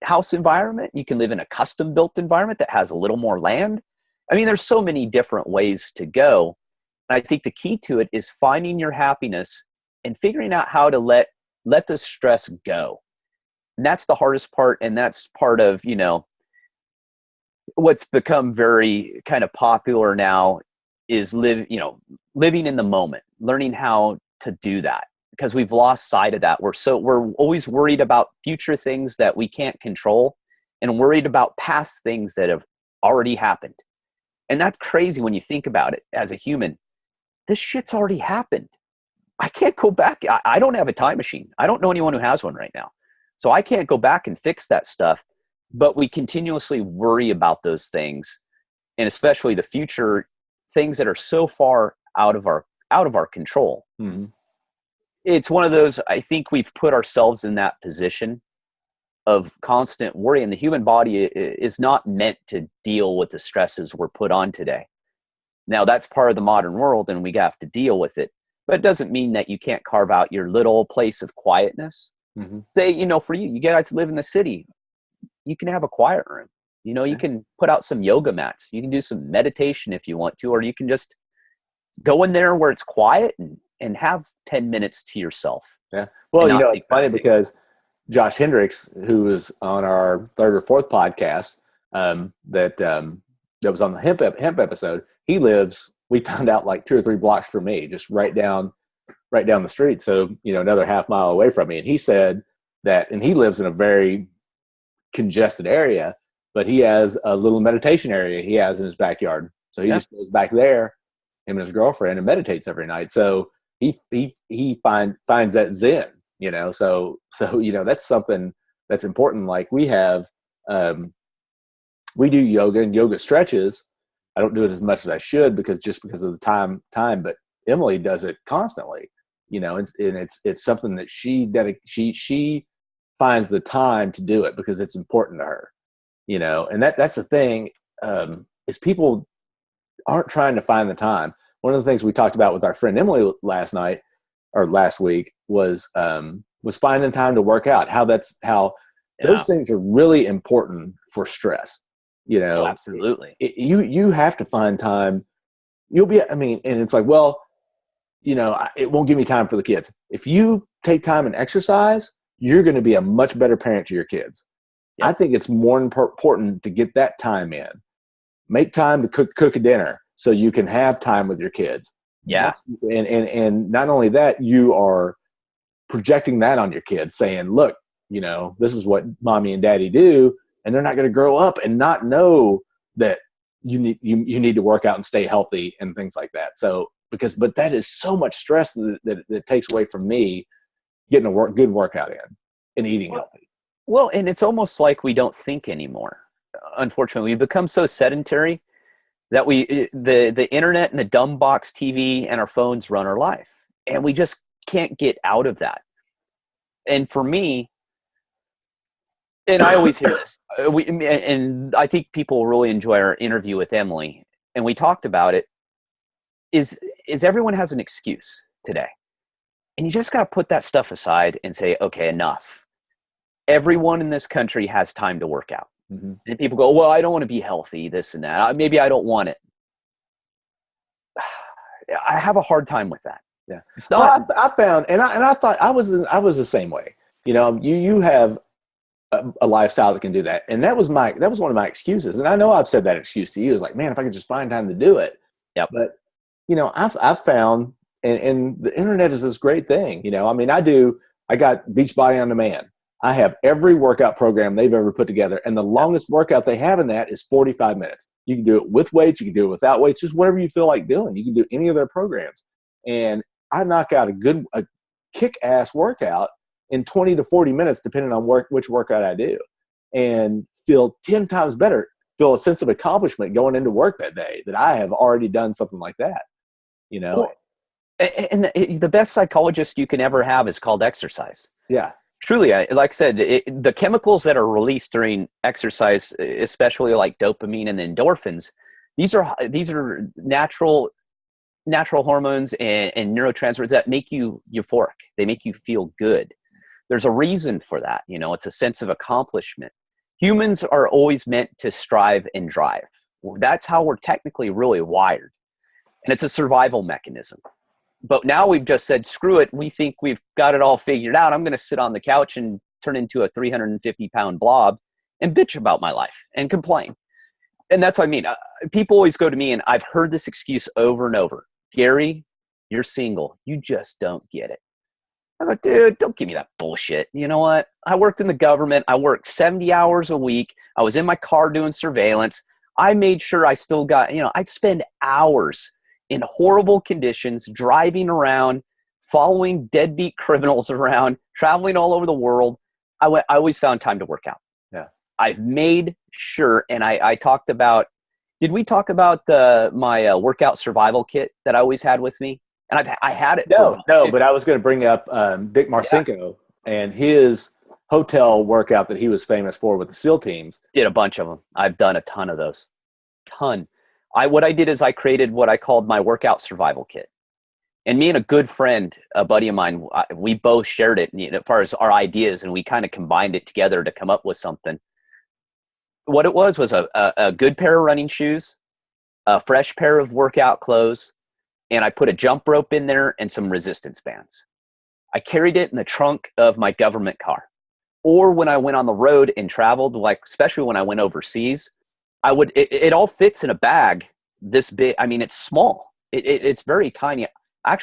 house environment. You can live in a custom built environment that has a little more land. I mean, there's so many different ways to go. And I think the key to it is finding your happiness and figuring out how to let the stress go. And that's the hardest part. And that's part of, what's become very kind of popular now is living in the moment, learning how to do that, because we've lost sight of that. We're always worried about future things that we can't control and worried about past things that have already happened. And that's crazy when you think about it as a human. This shit's already happened. I can't go back. I don't have a time machine. I don't know anyone who has one right now. So I can't go back and fix that stuff. But we continuously worry about those things, and especially the future things that are so far out of our control. Mm-hmm. It's one of those, I think we've put ourselves in that position of constant worry, and the human body is not meant to deal with the stresses we're put on today. Now, that's part of the modern world, and we have to deal with it. But it doesn't mean that you can't carve out your little place of quietness. Mm-hmm. Say, for you guys live in the city, you can have a quiet room. You can put out some yoga mats. You can do some meditation if you want to, or you can just go in there where it's quiet and have 10 minutes to yourself. Yeah. Well, it's funny because Josh Hendricks, who was on our third or fourth podcast, that was on the hemp episode, he lives, we found out, like 2 or 3 blocks from me, just right down the street. So, another half mile away from me. And he said that, and he lives in a very congested area, but he has a little meditation area he has in his backyard. So he just goes back there, him and his girlfriend, and meditates every night. So he finds that zen, so that's something that's important. Like we have, we do yoga and yoga stretches. I don't do it as much as I should because of the time, but Emily does it constantly, and it's something that she finds the time to do it because it's important to her, and that's the thing, is people aren't trying to find the time. One of the things we talked about with our friend Emily last week was finding time to work out, how those things are really important for stress. Oh, absolutely. You have to find time. And it's like, well, it won't give me time for the kids. If you take time and exercise, you're going to be a much better parent to your kids. Yep. I think it's more important to get that time in. Make time to cook a dinner so you can have time with your kids. Yeah. And not only that, you are projecting that on your kids, saying, look, this is what mommy and daddy do. And they're not going to grow up and not know that you need to work out and stay healthy and things like that. So, but that is so much stress that takes away from me getting a good workout in and eating healthy. Well, and it's almost like we don't think anymore. Unfortunately, we become so sedentary that the internet and the dumb box TV and our phones run our life, and we just can't get out of that. And for me, and I always hear this, and I think people really enjoy our interview with Emily, and we talked about it, is everyone has an excuse today. And you just got to put that stuff aside and say, okay, enough. Everyone in this country has time to work out. Mm-hmm. And people go, well, I don't want to be healthy, this and that. Maybe I don't want it. I have a hard time with that. Yeah. It's not. Well, I found, and I thought I was the same way. You have a lifestyle that can do that. And that was one of my excuses. And I know I've said that excuse to you. It's like, man, if I could just find time to do it. Yep. But, I've found, and the internet is this great thing. I mean, I got Beachbody On Demand. I have every workout program they've ever put together. And the longest workout they have in that is 45 minutes. You can do it with weights. You can do it without weights, just whatever you feel like doing. You can do any of their programs. And I knock out a kick-ass workout in 20 to 40 minutes, depending on which workout I do, and feel 10 times better, feel a sense of accomplishment going into work that day that I have already done something like that, Cool. And the best psychologist you can ever have is called exercise. Yeah. Truly, like I said, the chemicals that are released during exercise, especially like dopamine and endorphins, these are natural hormones and neurotransmitters that make you euphoric. They make you feel good. There's a reason for that. It's a sense of accomplishment. Humans are always meant to strive and drive. That's how we're technically really wired. And it's a survival mechanism. But now we've just said, screw it. We think we've got it all figured out. I'm going to sit on the couch and turn into a 350-pound blob and bitch about my life and complain. And that's what I mean. People always go to me, and I've heard this excuse over and over. Gary, you're single. You just don't get it. I go, dude, don't give me that bullshit. You know what? I worked in the government. I worked 70 hours a week. I was in my car doing surveillance. I made sure I still got, I'd spend hours in horrible conditions, driving around, following deadbeat criminals around, traveling all over the world. I always found time to work out. Yeah. I've made sure, and I talked about, did we talk about my workout survival kit that I always had with me? And I had it. No, but I was going to bring up Dick Marcinko and his hotel workout that he was famous for with the SEAL teams. Did a bunch of them. I've done a ton of those. What I did is I created what I called my workout survival kit. And me and a good friend, a buddy of mine, we both shared it as far as our ideas, and we kind of combined it together to come up with something. What it was a good pair of running shoes, a fresh pair of workout clothes, and I put a jump rope in there and some resistance bands. I carried it in the trunk of my government car. Or when I went on the road and traveled, like especially when I went overseas, it all fits in a bag this big. I mean, it's small. It's very tiny. I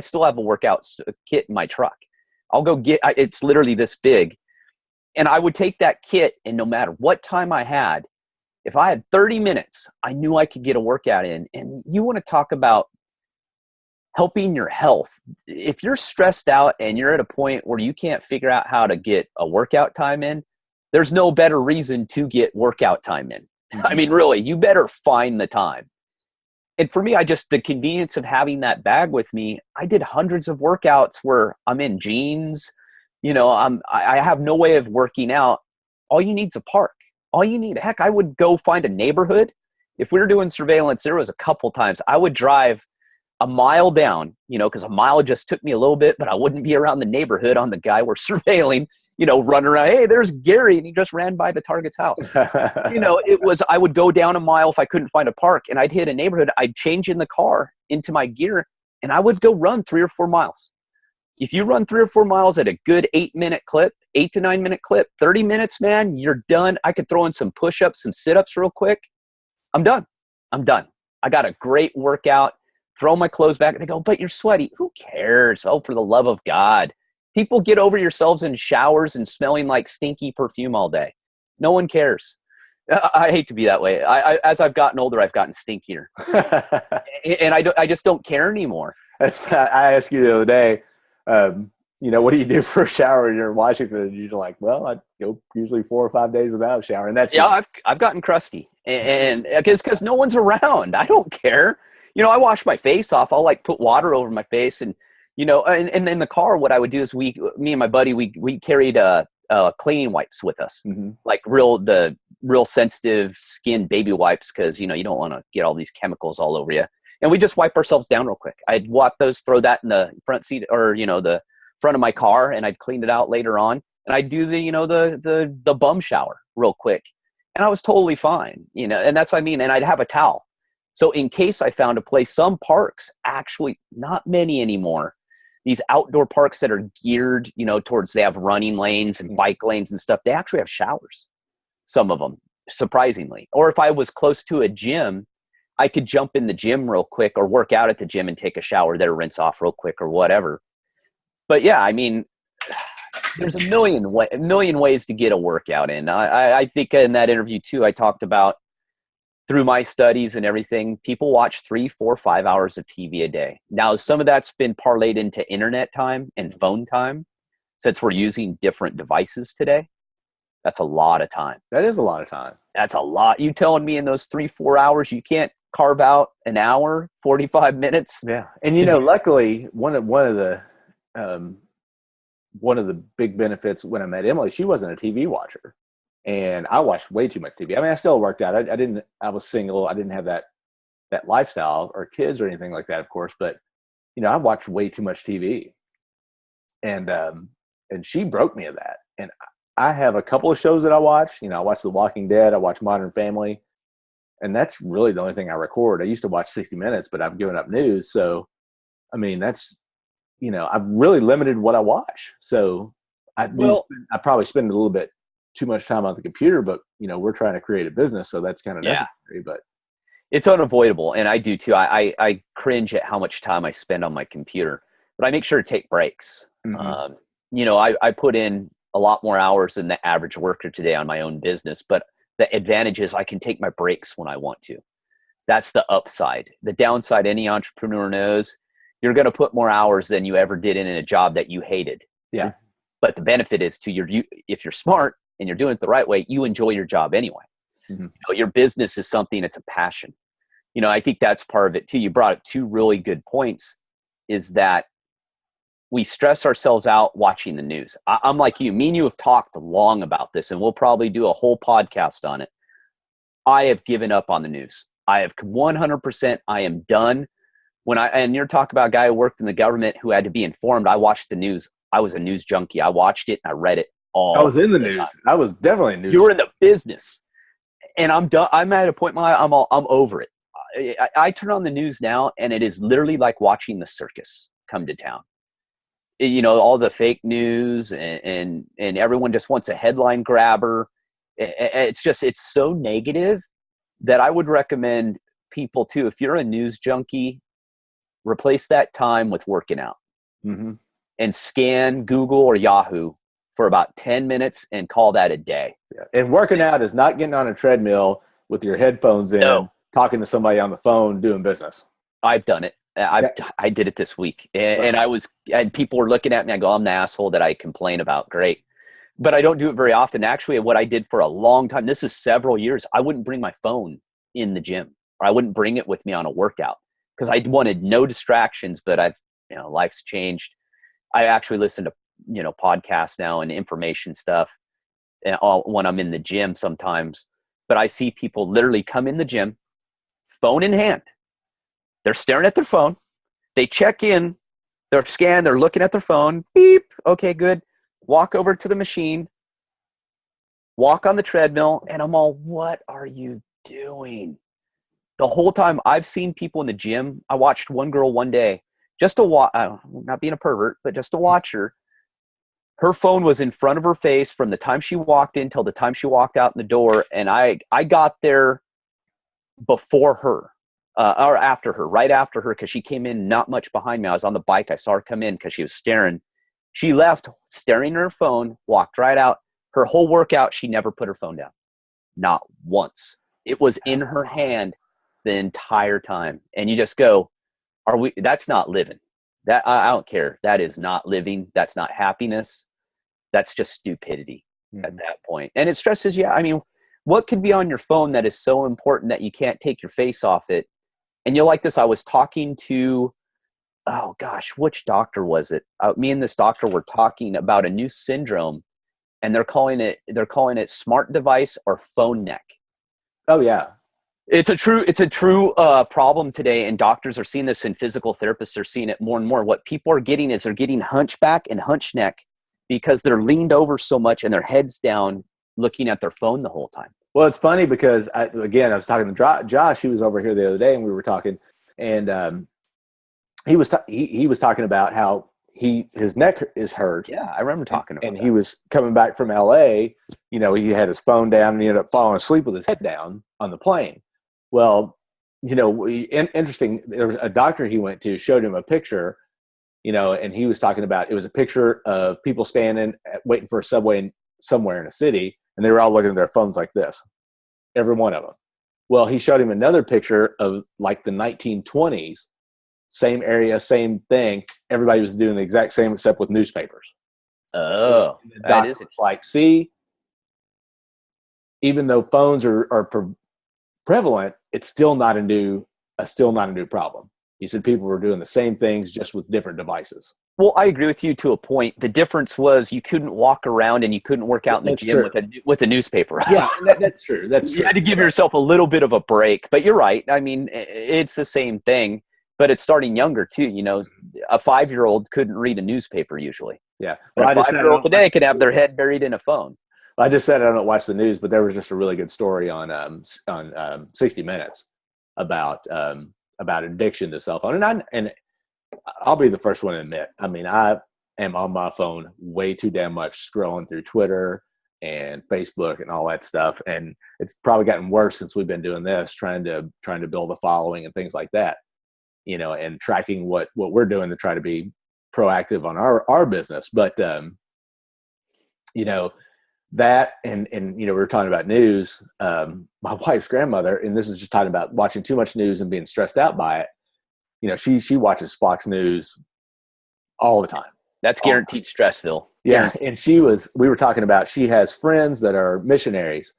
still have a workout kit in my truck. I'll go it's literally this big. And I would take that kit, and no matter what time I had, if I had 30 minutes, I knew I could get a workout in. And you want to talk about helping your health. If you're stressed out and you're at a point where you can't figure out how to get a workout time in, there's no better reason to get workout time in. I mean, really, you better find the time. And for me, the convenience of having that bag with me, I did hundreds of workouts where I'm in jeans, I have no way of working out. All you need is a park. All you need, heck, I would go find a neighborhood. If we were doing surveillance, there was a couple times I would drive a mile down, because a mile just took me a little bit, but I wouldn't be around the neighborhood on the guy we're surveilling, running around. Hey, there's Gary, and he just ran by the target's house. I would go down a mile if I couldn't find a park, and I'd hit a neighborhood. I'd change in the car into my gear, and I would go run 3 or 4 miles. If you run 3 or 4 miles at a good 8 to 9 minute clip, 30 minutes, man, you're done. I could throw in some push-ups, some sit-ups real quick. I'm done. I got a great workout. Throw my clothes back. They go, but you're sweaty. Who cares? Oh, for the love of God. People get over yourselves in showers and smelling like stinky perfume all day. No one cares. I hate to be that way. As I've gotten older, I've gotten stinkier. And I just don't care anymore. I asked you the other day, what do you do for a shower when you're in Washington? And you're like, well, I go usually 4 or 5 days without a shower. And that's I've gotten crusty, and because no one's around. I don't care. I wash my face off. I'll put water over my face, and and in the car, what I would do is me and my buddy, we carried cleaning wipes with us, like the real sensitive skin baby wipes, because you don't want to get all these chemicals all over you. And we just wipe ourselves down real quick. I'd wipe those, throw that in the front seat or the front of my car, and I'd clean it out later on. And I'd do the bum shower real quick, and I was totally fine. And that's what I mean. And I'd have a towel. So in case I found a place, some parks, actually not many anymore, these outdoor parks that are geared, towards, they have running lanes and bike lanes and stuff. They actually have showers, some of them, surprisingly. Or if I was close to a gym, I could jump in the gym real quick or work out at the gym and take a shower there, rinse off real quick or whatever. But yeah, I mean, there's a million ways to get a workout in. I think in that interview too, I talked about, through my studies and everything, people watch 3, 4, 5 hours of TV a day. Now, some of that's been parlayed into internet time and phone time, since we're using different devices today. That's a lot of time. That is a lot of time. That's a lot. You telling me in those 3, 4 hours, you can't carve out an hour, 45 minutes? Yeah. And, luckily, one of the big benefits when I met Emily, she wasn't a TV watcher. And I watched way too much TV. I mean, I still worked out. I was single. I didn't have that lifestyle or kids or anything like that, of course. But, I watched way too much TV. And she broke me of that. And I have a couple of shows that I watch. I watch The Walking Dead. I watch Modern Family. And that's really the only thing I record. I used to watch 60 Minutes, but I've given up news. So, I mean, that's, I've really limited what I watch. So I probably spend a little bit too much time on the computer, but we're trying to create a business, so that's kind of necessary. But it's unavoidable, and I do too. I cringe at how much time I spend on my computer, but I make sure to take breaks. Mm-hmm. I put in a lot more hours than the average worker today on my own business, but the advantage is I can take my breaks when I want to. That's the upside. The downside, any entrepreneur knows, you're going to put more hours than you ever did in a job that you hated. Yeah. But the benefit is if you're smart and you're doing it the right way, you enjoy your job anyway. Mm-hmm. Your business is something that's a passion. I think that's part of it too. You brought up 2 really good points, is that we stress ourselves out watching the news. I'm like you. Me and you have talked long about this, and we'll probably do a whole podcast on it. I have given up on the news. I have 100%. I am done. And you're talking about a guy who worked in the government who had to be informed. I watched the news. I was a news junkie. I watched it and I read it all. I was in the news. I was definitely in news. You were in the business, and I'm done. I'm at a point in my life, I'm over it. I turn on the news now, and it is literally like watching the circus come to town. All the fake news and everyone just wants a headline grabber. It's so negative that I would recommend people too, if you're a news junkie, replace that time with working out. Mm-hmm. And scan Google or Yahoo for about 10 minutes and call that a day. Yeah. And working out is not getting on a treadmill with your headphones in, talking to somebody on the phone, doing business. I've done it. I did it this week, and people were looking at me. I go, I'm the asshole that I complain about. Great. But I don't do it very often. Actually, what I did for a long time, this is several years, I wouldn't bring my phone in the gym, or I wouldn't bring it with me on a workout, because I wanted no distractions. But life's changed. I actually listen to, podcasts now and information stuff when I'm in the gym sometimes. But I see people literally come in the gym, phone in hand. They're staring at their phone. They check in. They're scanned. They're looking at their phone. Beep. Okay, good. Walk over to the machine. Walk on the treadmill. And I'm all, what are you doing? The whole time I've seen people in the gym. I watched one girl one day, just to watch, not being a pervert, but just to watch her. Her phone was in front of her face from the time she walked in till the time she walked out in the door. And I got there before her, or after her, right after her, because she came in not much behind me. I was on the bike. I saw her come in because she was staring. She left staring at her phone, walked right out. Her whole workout, she never put her phone down. Not once. It was in her hand the entire time. And you just go, that's not living. That I don't care. That is not living. That's not happiness. That's just stupidity at that point. And it stresses you. I mean, what could be on your phone that is so important that you can't take your face off it? And you'll like this. I was talking to, oh gosh, which doctor was it? Me and this doctor were talking about a new syndrome, and they're calling it smart device or phone neck. Oh yeah. It's a true problem today, and doctors are seeing this, and physical therapists are seeing it more and more. What people are getting is they're getting hunchback and hunch neck because they're leaned over so much and their head's down looking at their phone the whole time. Well, it's funny because I was talking to Josh. He was over here the other day, and we were talking, and he was talking about how his neck is hurt. Yeah, I remember talking about and that. he was coming back from LA. You know, he had his phone down and he ended up falling asleep with his head down on the plane. Well, you know, interesting. There was a doctor he went to showed him a picture, you know, and he was talking about, it was a picture of people standing waiting for a subway somewhere in a city, and they were all looking at their phones like this, every one of them. Well, he showed him another picture of like the 1920s, same area, same thing. Everybody was doing the exact same except with newspapers. Oh, And the that doctor is was like, see, even though phones are prevalent, it's still not a new problem. He said people were doing the same things just with different devices. well, I agree with you to a point. The difference was you couldn't walk around and you couldn't work out in the That's gym true. with a newspaper. Yeah, that's true. That's You true. had to give yourself a little bit of a break. But you're right. I mean, it's the same thing, but it's starting younger too. You know, a 5-year-old couldn't read a newspaper usually. Yeah. But Well, a 5-year-old today could have their head buried in a phone. I just said I don't watch the news, but there was just a really good story on 60 Minutes about addiction to cell phone, and I'll be the first one to admit. I mean, I am on my phone way too damn much, scrolling through Twitter and Facebook and all that stuff, and it's probably gotten worse since we've been doing this, trying to build a following and things like that, you know, and tracking what we're doing to try to be proactive on our business. But you know, that and you know, we were talking about news. My wife's grandmother, and this is just talking about watching too much news and being stressed out by it. You know, she watches Fox News all the time. That's guaranteed Stressville. Yeah, and we were talking about, she has friends that are missionaries,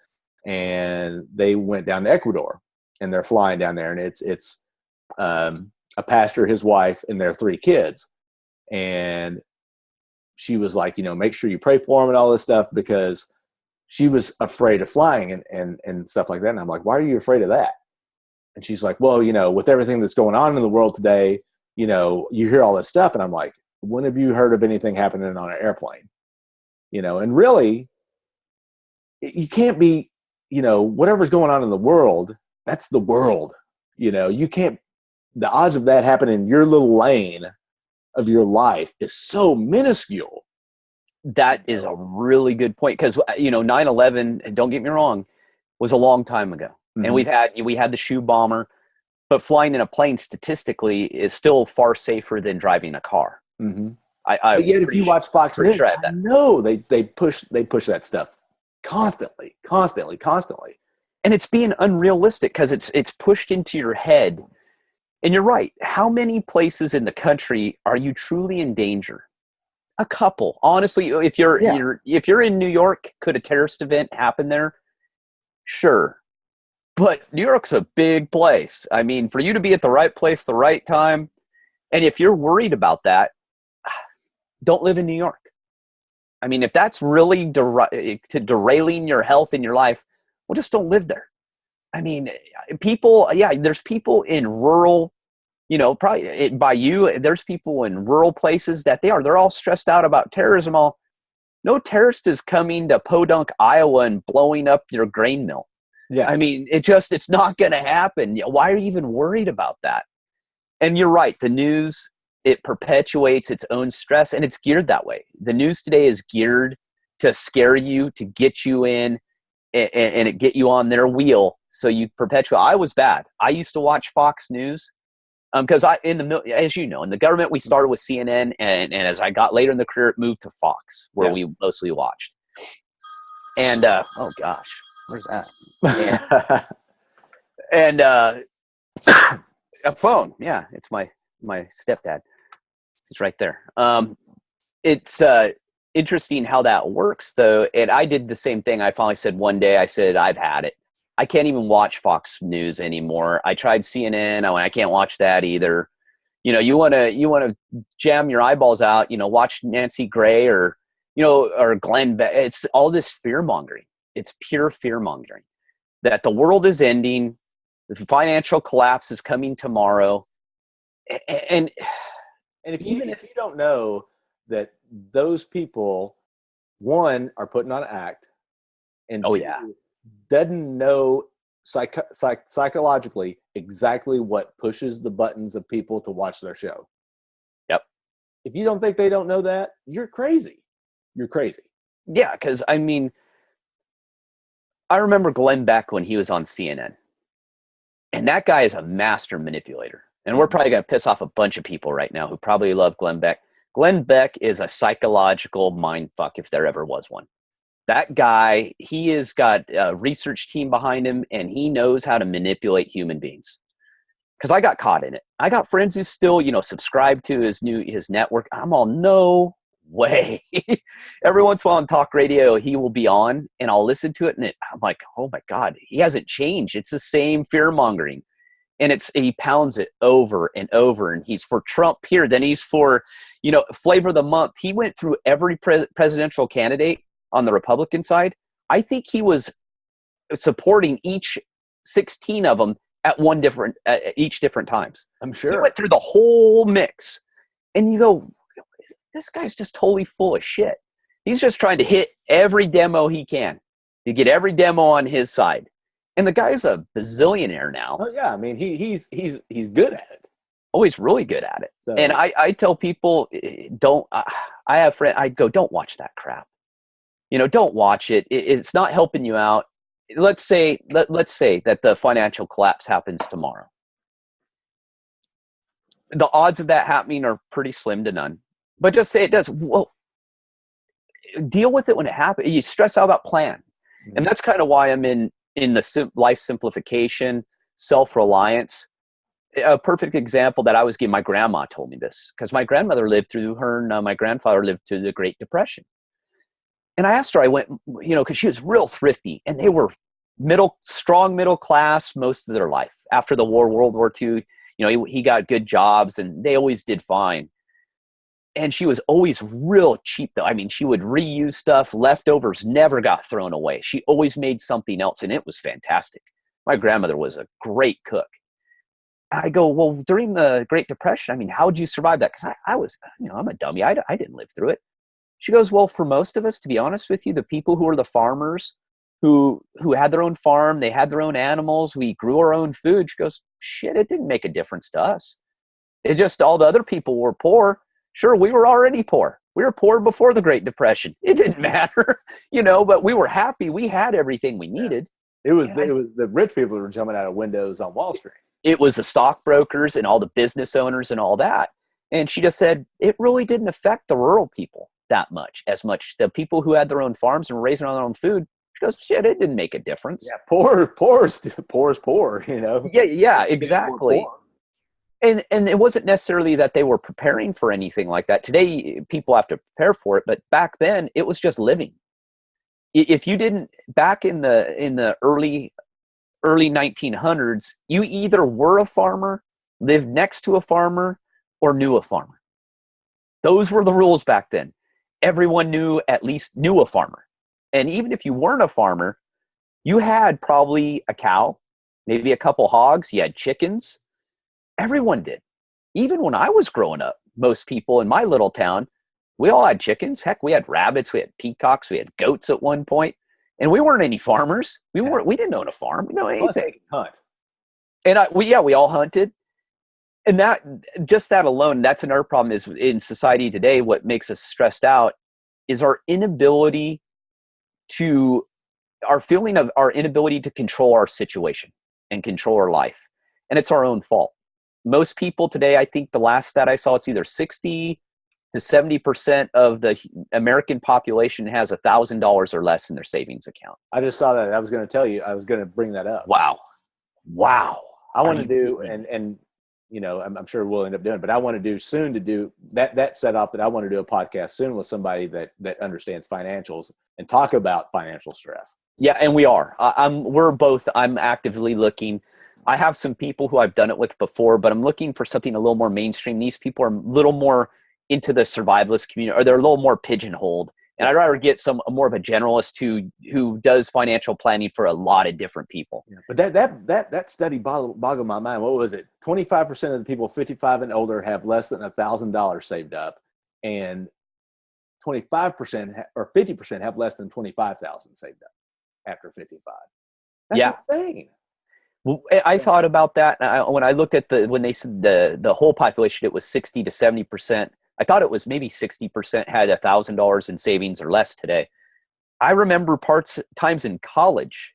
and they went down to Ecuador, and they're flying down there, and it's a pastor, his wife, and their 3 kids, and she was like, you know, make sure you pray for them and all this stuff, because she was afraid of flying and stuff like that. And I'm like, why are you afraid of that? And she's like, well, you know, with everything that's going on in the world today, you know, you hear all this stuff. And I'm like, when have you heard of anything happening on an airplane? You know, and really, you can't be, you know, whatever's going on in the world, that's the world. You know, you can't, the odds of that happening in your little lane of your life is so minuscule. That is a really good point, because, you know, 9/11, don't get me wrong, was a long time ago. Mm-hmm. And we had the shoe bomber, but flying in a plane statistically is still far safer than driving a car. Mm-hmm. But yet, if you watch Fox News, sure I know they push that stuff constantly. And it's being unrealistic because it's pushed into your head. And you're right. How many places in the country are you truly in danger? A couple. Honestly, if you're in New York, could a terrorist event happen there? Sure. But New York's a big place. I mean, for you to be at the right place, the right time, and if you're worried about that, don't live in New York. I mean, if that's really derailing your health in your life, well, just don't live there. I mean, there's people in rural, you know, probably by you, there's people in rural places that they're all stressed out about terrorism. No terrorist is coming to Podunk, Iowa and blowing up your grain mill. Yeah. I mean, it's not going to happen. Why are you even worried about that? And you're right. The news, it perpetuates its own stress, and it's geared that way. The news today is geared to scare you, to get you in and it get you on their wheel. So you perpetuate. I was bad. I used to watch Fox News because as you know, in the government, we started with CNN, and as I got later in the career, it moved to Fox, where we mostly watched. And oh gosh, where's that? And a phone. Yeah, it's my stepdad. It's right there. It's interesting how that works, though. And I did the same thing. I finally said one day, I said, I've had it. I can't even watch Fox News anymore. I tried CNN. I can't watch that either. You know, you want to jam your eyeballs out, you know, watch Nancy Gray or Glenn Beck. It's all this fear mongering. It's pure fear mongering that the world is ending. The financial collapse is coming tomorrow. And if you don't know that those people, one, are putting on an act, and two, doesn't know psychologically exactly what pushes the buttons of people to watch their show. Yep. If you don't think they don't know that, you're crazy. You're crazy. Yeah, because I mean, I remember Glenn Beck when he was on CNN, and that guy is a master manipulator. And we're probably going to piss off a bunch of people right now who probably love Glenn Beck. Glenn Beck is a psychological mind fuck if there ever was one. That guy, he has got a research team behind him, and he knows how to manipulate human beings. Because I got caught in it. I got friends who still, subscribe to his network. I'm all, no way. Every once in a while on talk radio, he will be on, and I'll listen to it, and I'm like, oh my God, he hasn't changed. It's the same fear mongering. And he pounds it over and over, and he's for Trump here, then he's for, flavor of the month. He went through every presidential candidate on the Republican side. I think he was supporting each 16 of them at each different times. I'm sure. He went through the whole mix, and you go, this guy's just totally full of shit. He's just trying to hit every demo he can to get every demo on his side. And the guy's a bazillionaire now. Oh yeah, I mean he's good at it. Oh, he's really good at it. So, and I tell people, don't. I have friends. I go, don't watch that crap. Don't watch it. It's not helping you out. Let's say that the financial collapse happens tomorrow. The odds of that happening are pretty slim to none. But just say it does. Well, deal with it when it happens. You stress out about plan. Mm-hmm. And that's kind of why I'm in the life simplification, self-reliance. A perfect example that I was giving, my grandma told me this, because my grandmother lived through her and my grandfather lived through the Great Depression. And I asked her, I went, because she was real thrifty, and they were strong middle class most of their life. After the war, World War II, he got good jobs, and they always did fine. And she was always real cheap, though. I mean, she would reuse stuff. Leftovers never got thrown away. She always made something else, and it was fantastic. My grandmother was a great cook. I go, well, during the Great Depression, I mean, how did you survive that? Because I was, I'm a dummy. I didn't live through it. She goes, well, for most of us, to be honest with you, the people who were the farmers, who had their own farm, they had their own animals, we grew our own food. She goes, shit, it didn't make a difference to us. It just, all the other people were poor. Sure, we were already poor. We were poor before the Great Depression. It didn't matter, but we were happy. We had everything we needed. It was the rich people who were jumping out of windows on Wall Street. It was the stockbrokers and all the business owners and all that. And she just said, it really didn't affect the rural people as much. The people who had their own farms and were raising on their own food, she goes, shit, it didn't make a difference. Yeah, poor is poor, Yeah, exactly. And it wasn't necessarily that they were preparing for anything like that. Today, people have to prepare for it, but back then, it was just living. If you didn't, back in the early 1900s, you either were a farmer, lived next to a farmer, or knew a farmer. Those were the rules back then. Everyone knew a farmer. And even if you weren't a farmer, you had probably a cow, maybe a couple hogs, you had chickens. Everyone did. Even when I was growing up, most people in my little town, we all had chickens. Heck, we had rabbits, we had peacocks, we had goats at one point. And we weren't any farmers. We didn't own a farm. We didn't know anything. Hunt. And we all hunted. And that alone, that's another problem is in society today, what makes us stressed out is our feeling of our inability to control our situation and control our life. And it's our own fault. Most people today, I think the last stat I saw, it's either 60 to 70% of the American population has $1,000 or less in their savings account. I just saw that. I was going to tell you, I was going to bring that up. Wow. I want to do, and I'm sure we'll end up doing, but I want to do soon to do that set off that I want to do a podcast soon with somebody that understands financials and talk about financial stress. Yeah. And we are, I'm actively looking. I have some people who I've done it with before, but I'm looking for something a little more mainstream. These people are a little more into the survivalist community, or they're a little more pigeonholed. And I'd rather get more of a generalist who does financial planning for a lot of different people. Yeah, but that study boggled my mind. What was it? 25% of the people 55 and older have less than $1,000 saved up, and 25% or 50% have less than 25,000 saved up after 55. That's insane. Well, I thought about that when I looked at when they said the whole population, it was 60 to 70% I thought it was maybe 60% had $1,000 in savings or less today. I remember times in college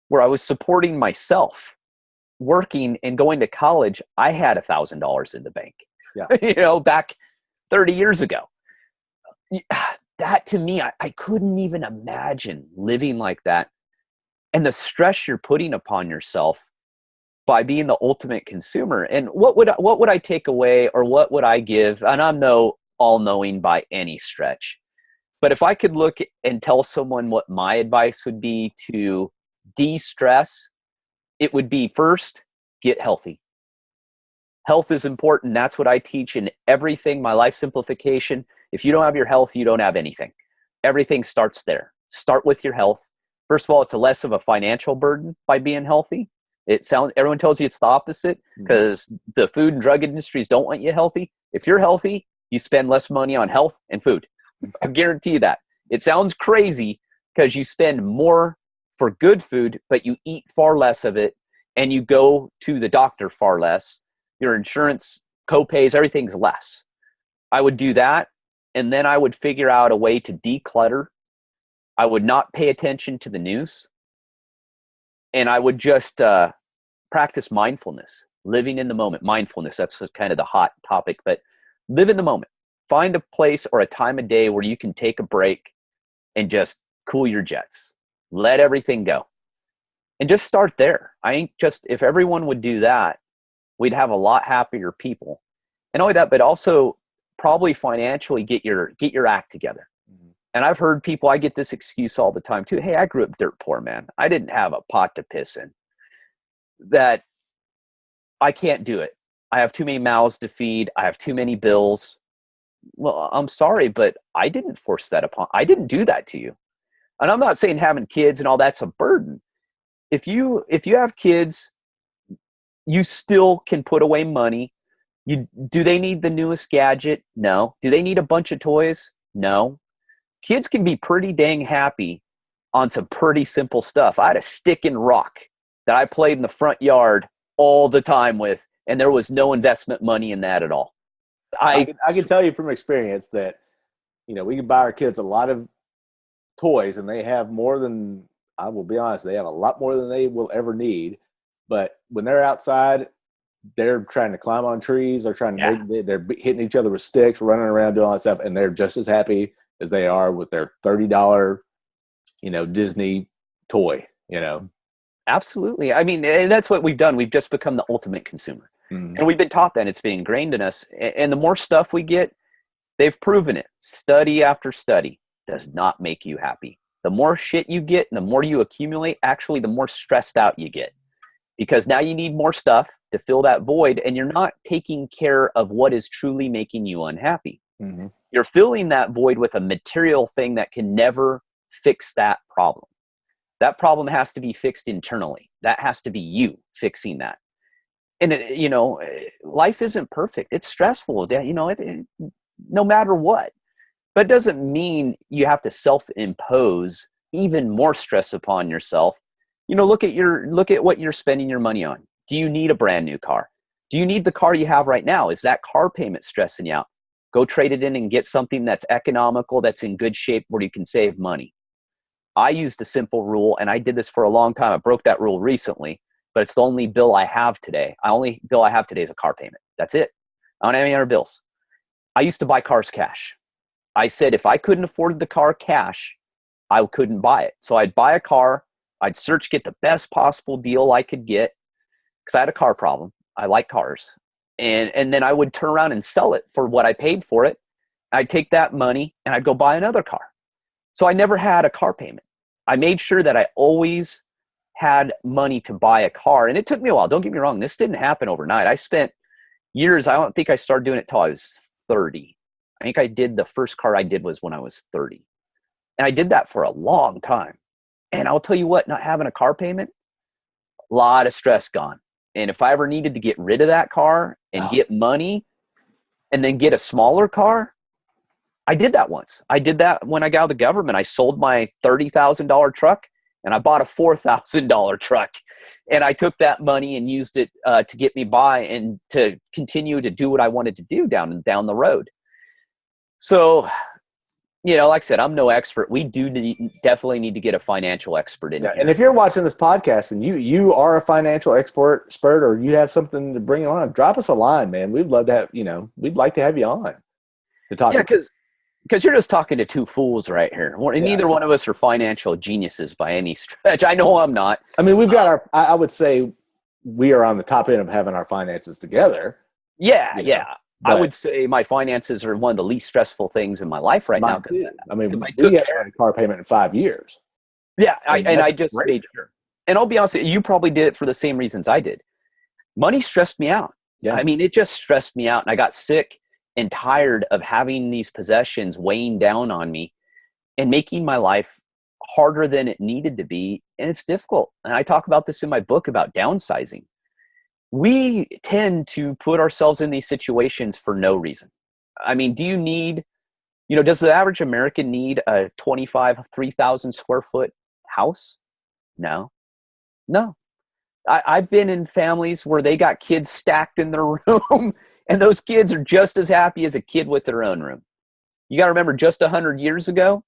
where I was supporting myself, working and going to college. I had $1,000 in the bank, Yeah. Back 30 years ago. That to me, I couldn't even imagine living like that. And the stress you're putting upon yourself by being the ultimate consumer. And what would I take away, or what would I give? And I'm no all-knowing by any stretch. But if I could look and tell someone what my advice would be to de-stress, it would be, first, get healthy. Health is important. That's what I teach in everything, my life simplification. If you don't have your health, you don't have anything. Everything starts there. Start with your health. First of all, it's less of a financial burden by being healthy. Everyone tells you it's the opposite, because the food and drug industries don't want you healthy. If you're healthy, you spend less money on health and food. I guarantee you that. It sounds crazy because you spend more for good food, but you eat far less of it, and you go to the doctor far less. Your insurance co-pays, everything's less. I would do that, and then I would figure out a way to declutter. I would not pay attention to the news, and I would just practice mindfulness, living in the moment. Mindfulness, that's kind of the hot topic, but live in the moment. Find a place or a time of day where you can take a break and just cool your jets. Let everything go. And just start there. If everyone would do that, we'd have a lot happier people. And only that, but also probably financially get your act together. And I've heard people, I get this excuse all the time too. Hey, I grew up dirt poor, man. I didn't have a pot to piss in. That I can't do it. I have too many mouths to feed. I have too many bills. Well, I'm sorry, but I didn't force that upon. I didn't do that to you. And I'm not saying having kids and all that's a burden. If you have kids, you still can put away money. Do they need the newest gadget? No. Do they need a bunch of toys? No. Kids can be pretty dang happy on some pretty simple stuff. I had a stick and rock that I played in the front yard all the time with, and there was no investment money in that at all. I can tell you from experience that, we can buy our kids a lot of toys, and they have more than, I will be honest, they have a lot more than they will ever need. But when they're outside, they're trying to climb on trees. They're they're hitting each other with sticks, running around, doing all that stuff, and they're just as happy as they are with their $30, Disney toy, Absolutely. I mean, and that's what we've done. We've just become the ultimate consumer. And we've been taught that. It's been ingrained in us. And the more stuff we get, they've proven it. Study after study does not make you happy. The more shit you get and the more you accumulate, actually, the more stressed out you get. Because now you need more stuff to fill that void, and you're not taking care of what is truly making you unhappy. You're filling that void with a material thing that can never fix that problem. That problem has to be fixed internally. That has to be you fixing that. And, life isn't perfect. It's stressful, no matter what. But it doesn't mean you have to self-impose even more stress upon yourself. Look at what you're spending your money on. Do you need a brand new car? Do you need the car you have right now? Is that car payment stressing you out? Go trade it in and get something that's economical, that's in good shape, where you can save money. I used a simple rule, and I did this for a long time. I broke that rule recently, but it's the only bill I have today. Only bill I have today is a car payment. That's it. I don't have any other bills. I used to buy cars cash. I said if I couldn't afford the car cash, I couldn't buy it. So I'd buy a car. I'd get the best possible deal I could get, because I had a car problem. I like cars. And then I would turn around and sell it for what I paid for it. I'd take that money and I'd go buy another car. So I never had a car payment. I made sure that I always had money to buy a car. And it took me a while. Don't get me wrong. This didn't happen overnight. I spent years. I don't think I started doing it till I was 30. I think the first car I did was when I was 30. And I did that for a long time. And I'll tell you what, not having a car payment, a lot of stress gone. And if I ever needed to get rid of that car and get money and then get a smaller car, I did that once. I did that when I got out of the government. I sold my $30,000 truck and I bought a $4,000 truck. And I took that money and used it to get me by and to continue to do what I wanted to do down the road. So, like I said, I'm no expert. We definitely need to get a financial expert in here. And if you're watching this podcast and you are a financial expert, or you have something to bring on, drop us a line, man. We'd love to have, we'd like to have you on to talk. Yeah, because you're just talking to two fools right here. Neither one of us are financial geniuses by any stretch. I know I'm not. I mean, we've got I would say we are on the top end of having our finances together. Yeah, yeah. I would say my finances are one of the least stressful things in my life right now. I mean, we haven't had a car payment in 5 years. Yeah, I just made sure. And I'll be honest, you probably did it for the same reasons I did. Money stressed me out. Yeah. I mean, it just stressed me out. And I got sick and tired of having these possessions weighing down on me and making my life harder than it needed to be. And it's difficult. And I talk about this in my book about downsizing. We tend to put ourselves in these situations for no reason. I mean, do you need, does the average American need a 3,000 square foot house? No. I've been in families where they got kids stacked in their room and those kids are just as happy as a kid with their own room. You got to remember, just 100 years ago,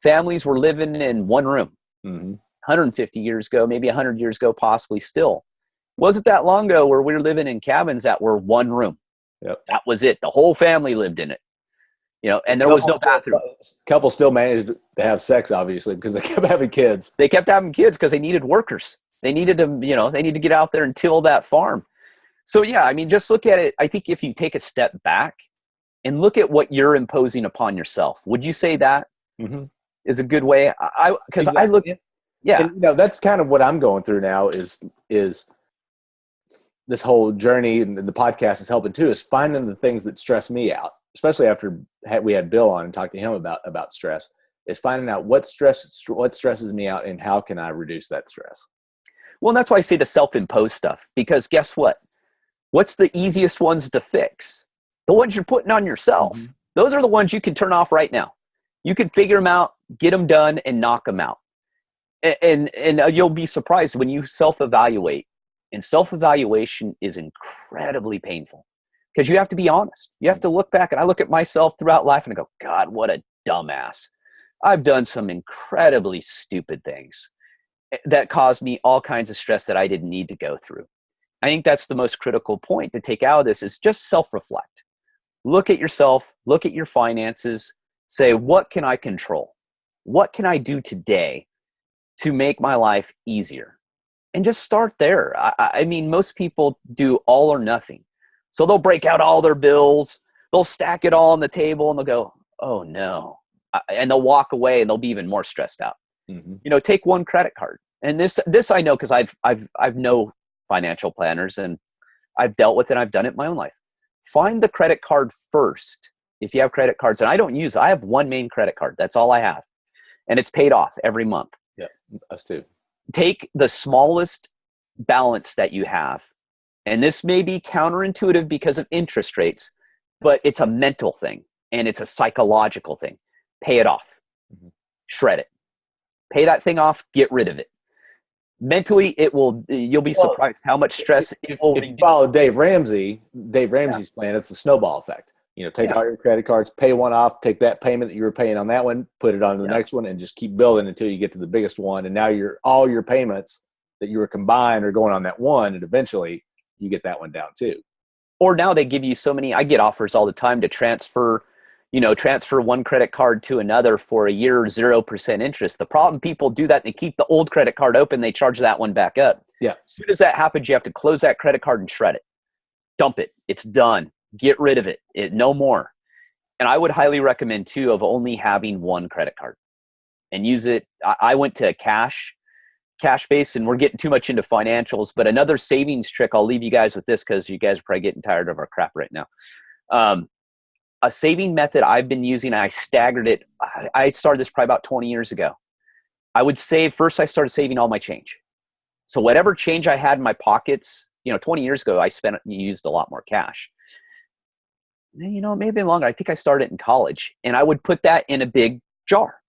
families were living in one room. 150 years ago, maybe 100 years ago, possibly still. Wasn't that long ago where we were living in cabins that were one room. Yep. That was it. The whole family lived in it. And there was no bathroom. Couple still managed to have sex, obviously, because they kept having kids. They kept having kids because they needed workers. They needed to, they need to get out there and till that farm. So yeah, I mean, just look at it. I think if you take a step back and look at what you're imposing upon yourself, would you say that is a good way? Because I look at, yeah. And, that's kind of what I'm going through now is this whole journey, and the podcast is helping too, is finding the things that stress me out, especially after we had Bill on and talked to him about stress, is finding out what stresses me out and how can I reduce that stress. Well, and that's why I say the self-imposed stuff, because guess what? What's the easiest ones to fix? The ones you're putting on yourself. Those are the ones you can turn off right now. You can figure them out, get them done, and knock them out. And you'll be surprised when you self-evaluate. And self-evaluation is incredibly painful because you have to be honest. You have to look back, and I look at myself throughout life and I go, God, what a dumbass. I've done some incredibly stupid things that caused me all kinds of stress that I didn't need to go through. I think that's the most critical point to take out of this is just self-reflect. Look at yourself, look at your finances, say, what can I control? What can I do today to make my life easier? And just start there. I mean, most people do all or nothing. So they'll break out all their bills, they'll stack it all on the table, and they'll go, oh no. And they'll walk away and they'll be even more stressed out. Take one credit card. And this I know because I've no financial planners and I've dealt with it. I've done it in my own life. Find the credit card first. If you have credit cards, and I have one main credit card. That's all I have. And it's paid off every month. Yeah, us too. Take the smallest balance that you have. And this may be counterintuitive because of interest rates, but it's a mental thing and it's a psychological thing. Pay it off. Shred it. Pay that thing off. Get rid of it. Mentally, you'll be surprised how much stress. If you follow Dave Ramsey's plan, it's the snowball effect. Take all your credit cards, pay one off, take that payment that you were paying on that one, put it on to the next one, and just keep building until you get to the biggest one. And now all your payments that you were combined are going on that one, and eventually you get that one down too. Or now they give you so many, I get offers all the time to transfer one credit card to another for a year, 0% interest. The problem, people do that, they keep the old credit card open, they charge that one back up. Yeah. As soon as that happens, you have to close that credit card and shred it. Dump it. It's done. Get rid of it. No more. And I would highly recommend too of only having one credit card and use it. I went to cash base, and we're getting too much into financials, but another savings trick, I'll leave you guys with this because you guys are probably getting tired of our crap right now. A saving method I've been using, I staggered it. I started this probably about 20 years ago. I would save, first I started saving all my change. So whatever change I had in my pockets, 20 years ago, I used a lot more cash. Maybe longer. I think I started in college, and I would put that in a big jar.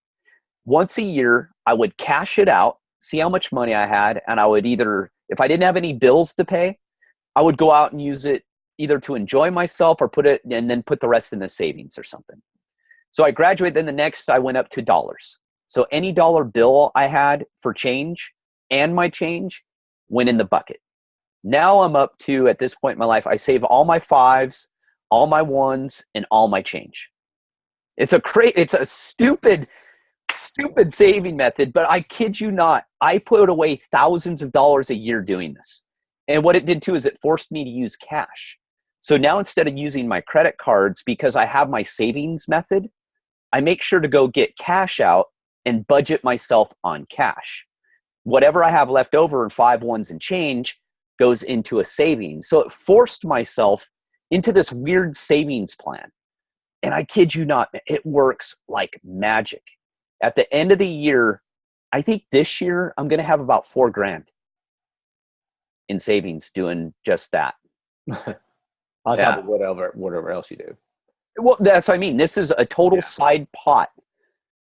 Once a year, I would cash it out, see how much money I had, and I would either, if I didn't have any bills to pay, I would go out and use it either to enjoy myself or put it and then put the rest in the savings or something. So I graduated. Then the next, I went up to dollars. So any dollar bill I had for change and my change went in the bucket. Now I'm up to, at this point in my life, I save all my fives, all my ones, and all my change. It's a stupid saving method, but I kid you not, I put away thousands of dollars a year doing this. And what it did too is it forced me to use cash. So now instead of using my credit cards, because I have my savings method, I make sure to go get cash out and budget myself on cash. Whatever I have left over in 5 ones and change goes into a savings. So it forced myself into this weird savings plan. And I kid you not, it works like magic. At the end of the year, I think this year I'm going to have about $4,000 in savings doing just that. On top of whatever else you do. Well, that's what I mean. This is a total side pot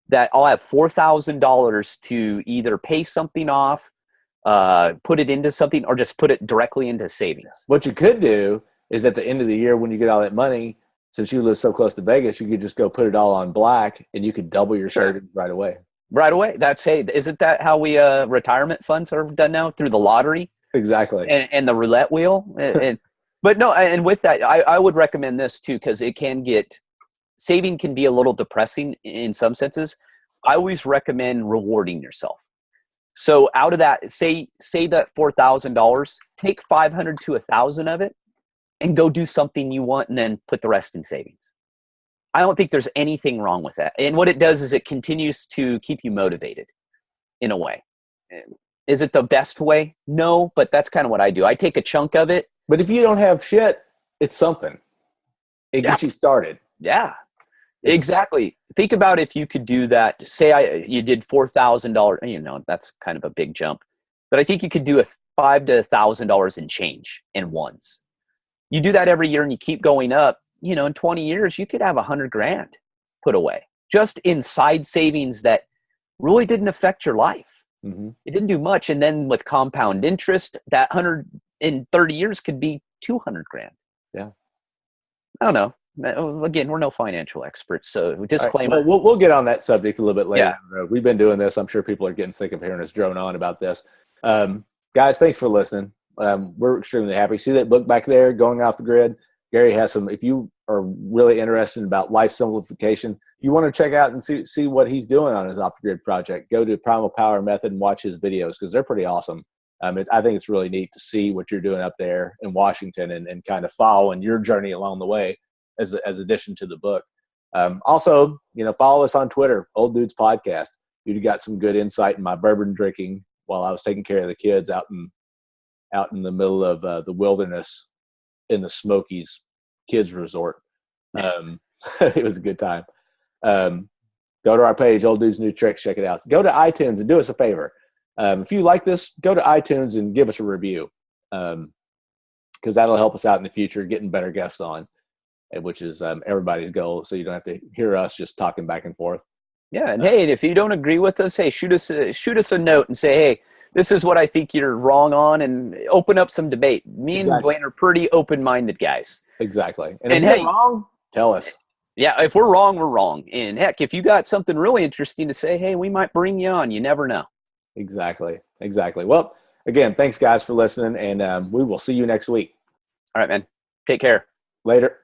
that I'll have $4,000 to either pay something off, put it into something, or just put it directly into savings. What you could do is at the end of the year when you get all that money, since you live so close to Vegas, you could just go put it all on black and you could double your savings right away. Right away. Isn't that how we retirement funds are done now, through the lottery? Exactly. And the roulette wheel. But no, and with that, I would recommend this too, because saving can be a little depressing in some senses. I always recommend rewarding yourself. So out of that, say that $4,000, take $500 to $1,000 of it and go do something you want, and then put the rest in savings. I don't think there's anything wrong with that. And what it does is it continues to keep you motivated in a way. Is it the best way? No, but that's kind of what I do. I take a chunk of it. But if you don't have shit, it's something. It gets you started. Yeah, exactly. Think about if you could do that. Say you did $4,000. That's kind of a big jump. But I think you could do $5,000 to $1,000 in change in ones. You do that every year and you keep going up. In 20 years, you could have $100,000 put away just in side savings that really didn't affect your life. Mm-hmm. It didn't do much. And then with compound interest, that 100 in 30 years could be $200,000. Yeah. I don't know. Again, we're no financial experts, so disclaimer. Right. We'll get on that subject a little bit later. Yeah. We've been doing this. I'm sure people are getting sick of hearing us drone on about this. Guys, thanks for listening. We're extremely happy. See that book back there, Going Off the Grid? Gary has some. If you are really interested about life simplification, you want to check out and see what he's doing on his Off the Grid project, go to Primal Power Method and watch his videos because they're pretty awesome. I think it's really neat to see what you're doing up there in Washington and kind of following your journey along the way as addition to the book. Also, follow us on Twitter, Old Dudes Podcast. You got some good insight in my bourbon drinking while I was taking care of the kids out in the middle of the wilderness in the Smokies Kids Resort. It was a good time. Go to our page, Old Dudes New Tricks. Check it out. Go to iTunes and do us a favor. If you like this, go to iTunes and give us a review because that'll help us out in the future, getting better guests on, which is everybody's goal. So you don't have to hear us just talking back and forth. Yeah, and hey, if you don't agree with us, hey, shoot us a note and say, hey, this is what I think you're wrong on, and open up some debate. Me and Dwayne are pretty open-minded guys. Exactly. And if you're wrong, tell us. Yeah, if we're wrong, we're wrong. And heck, if you got something really interesting to say, hey, we might bring you on. You never know. Exactly. Well, again, thanks guys for listening, and we will see you next week. All right, man. Take care. Later.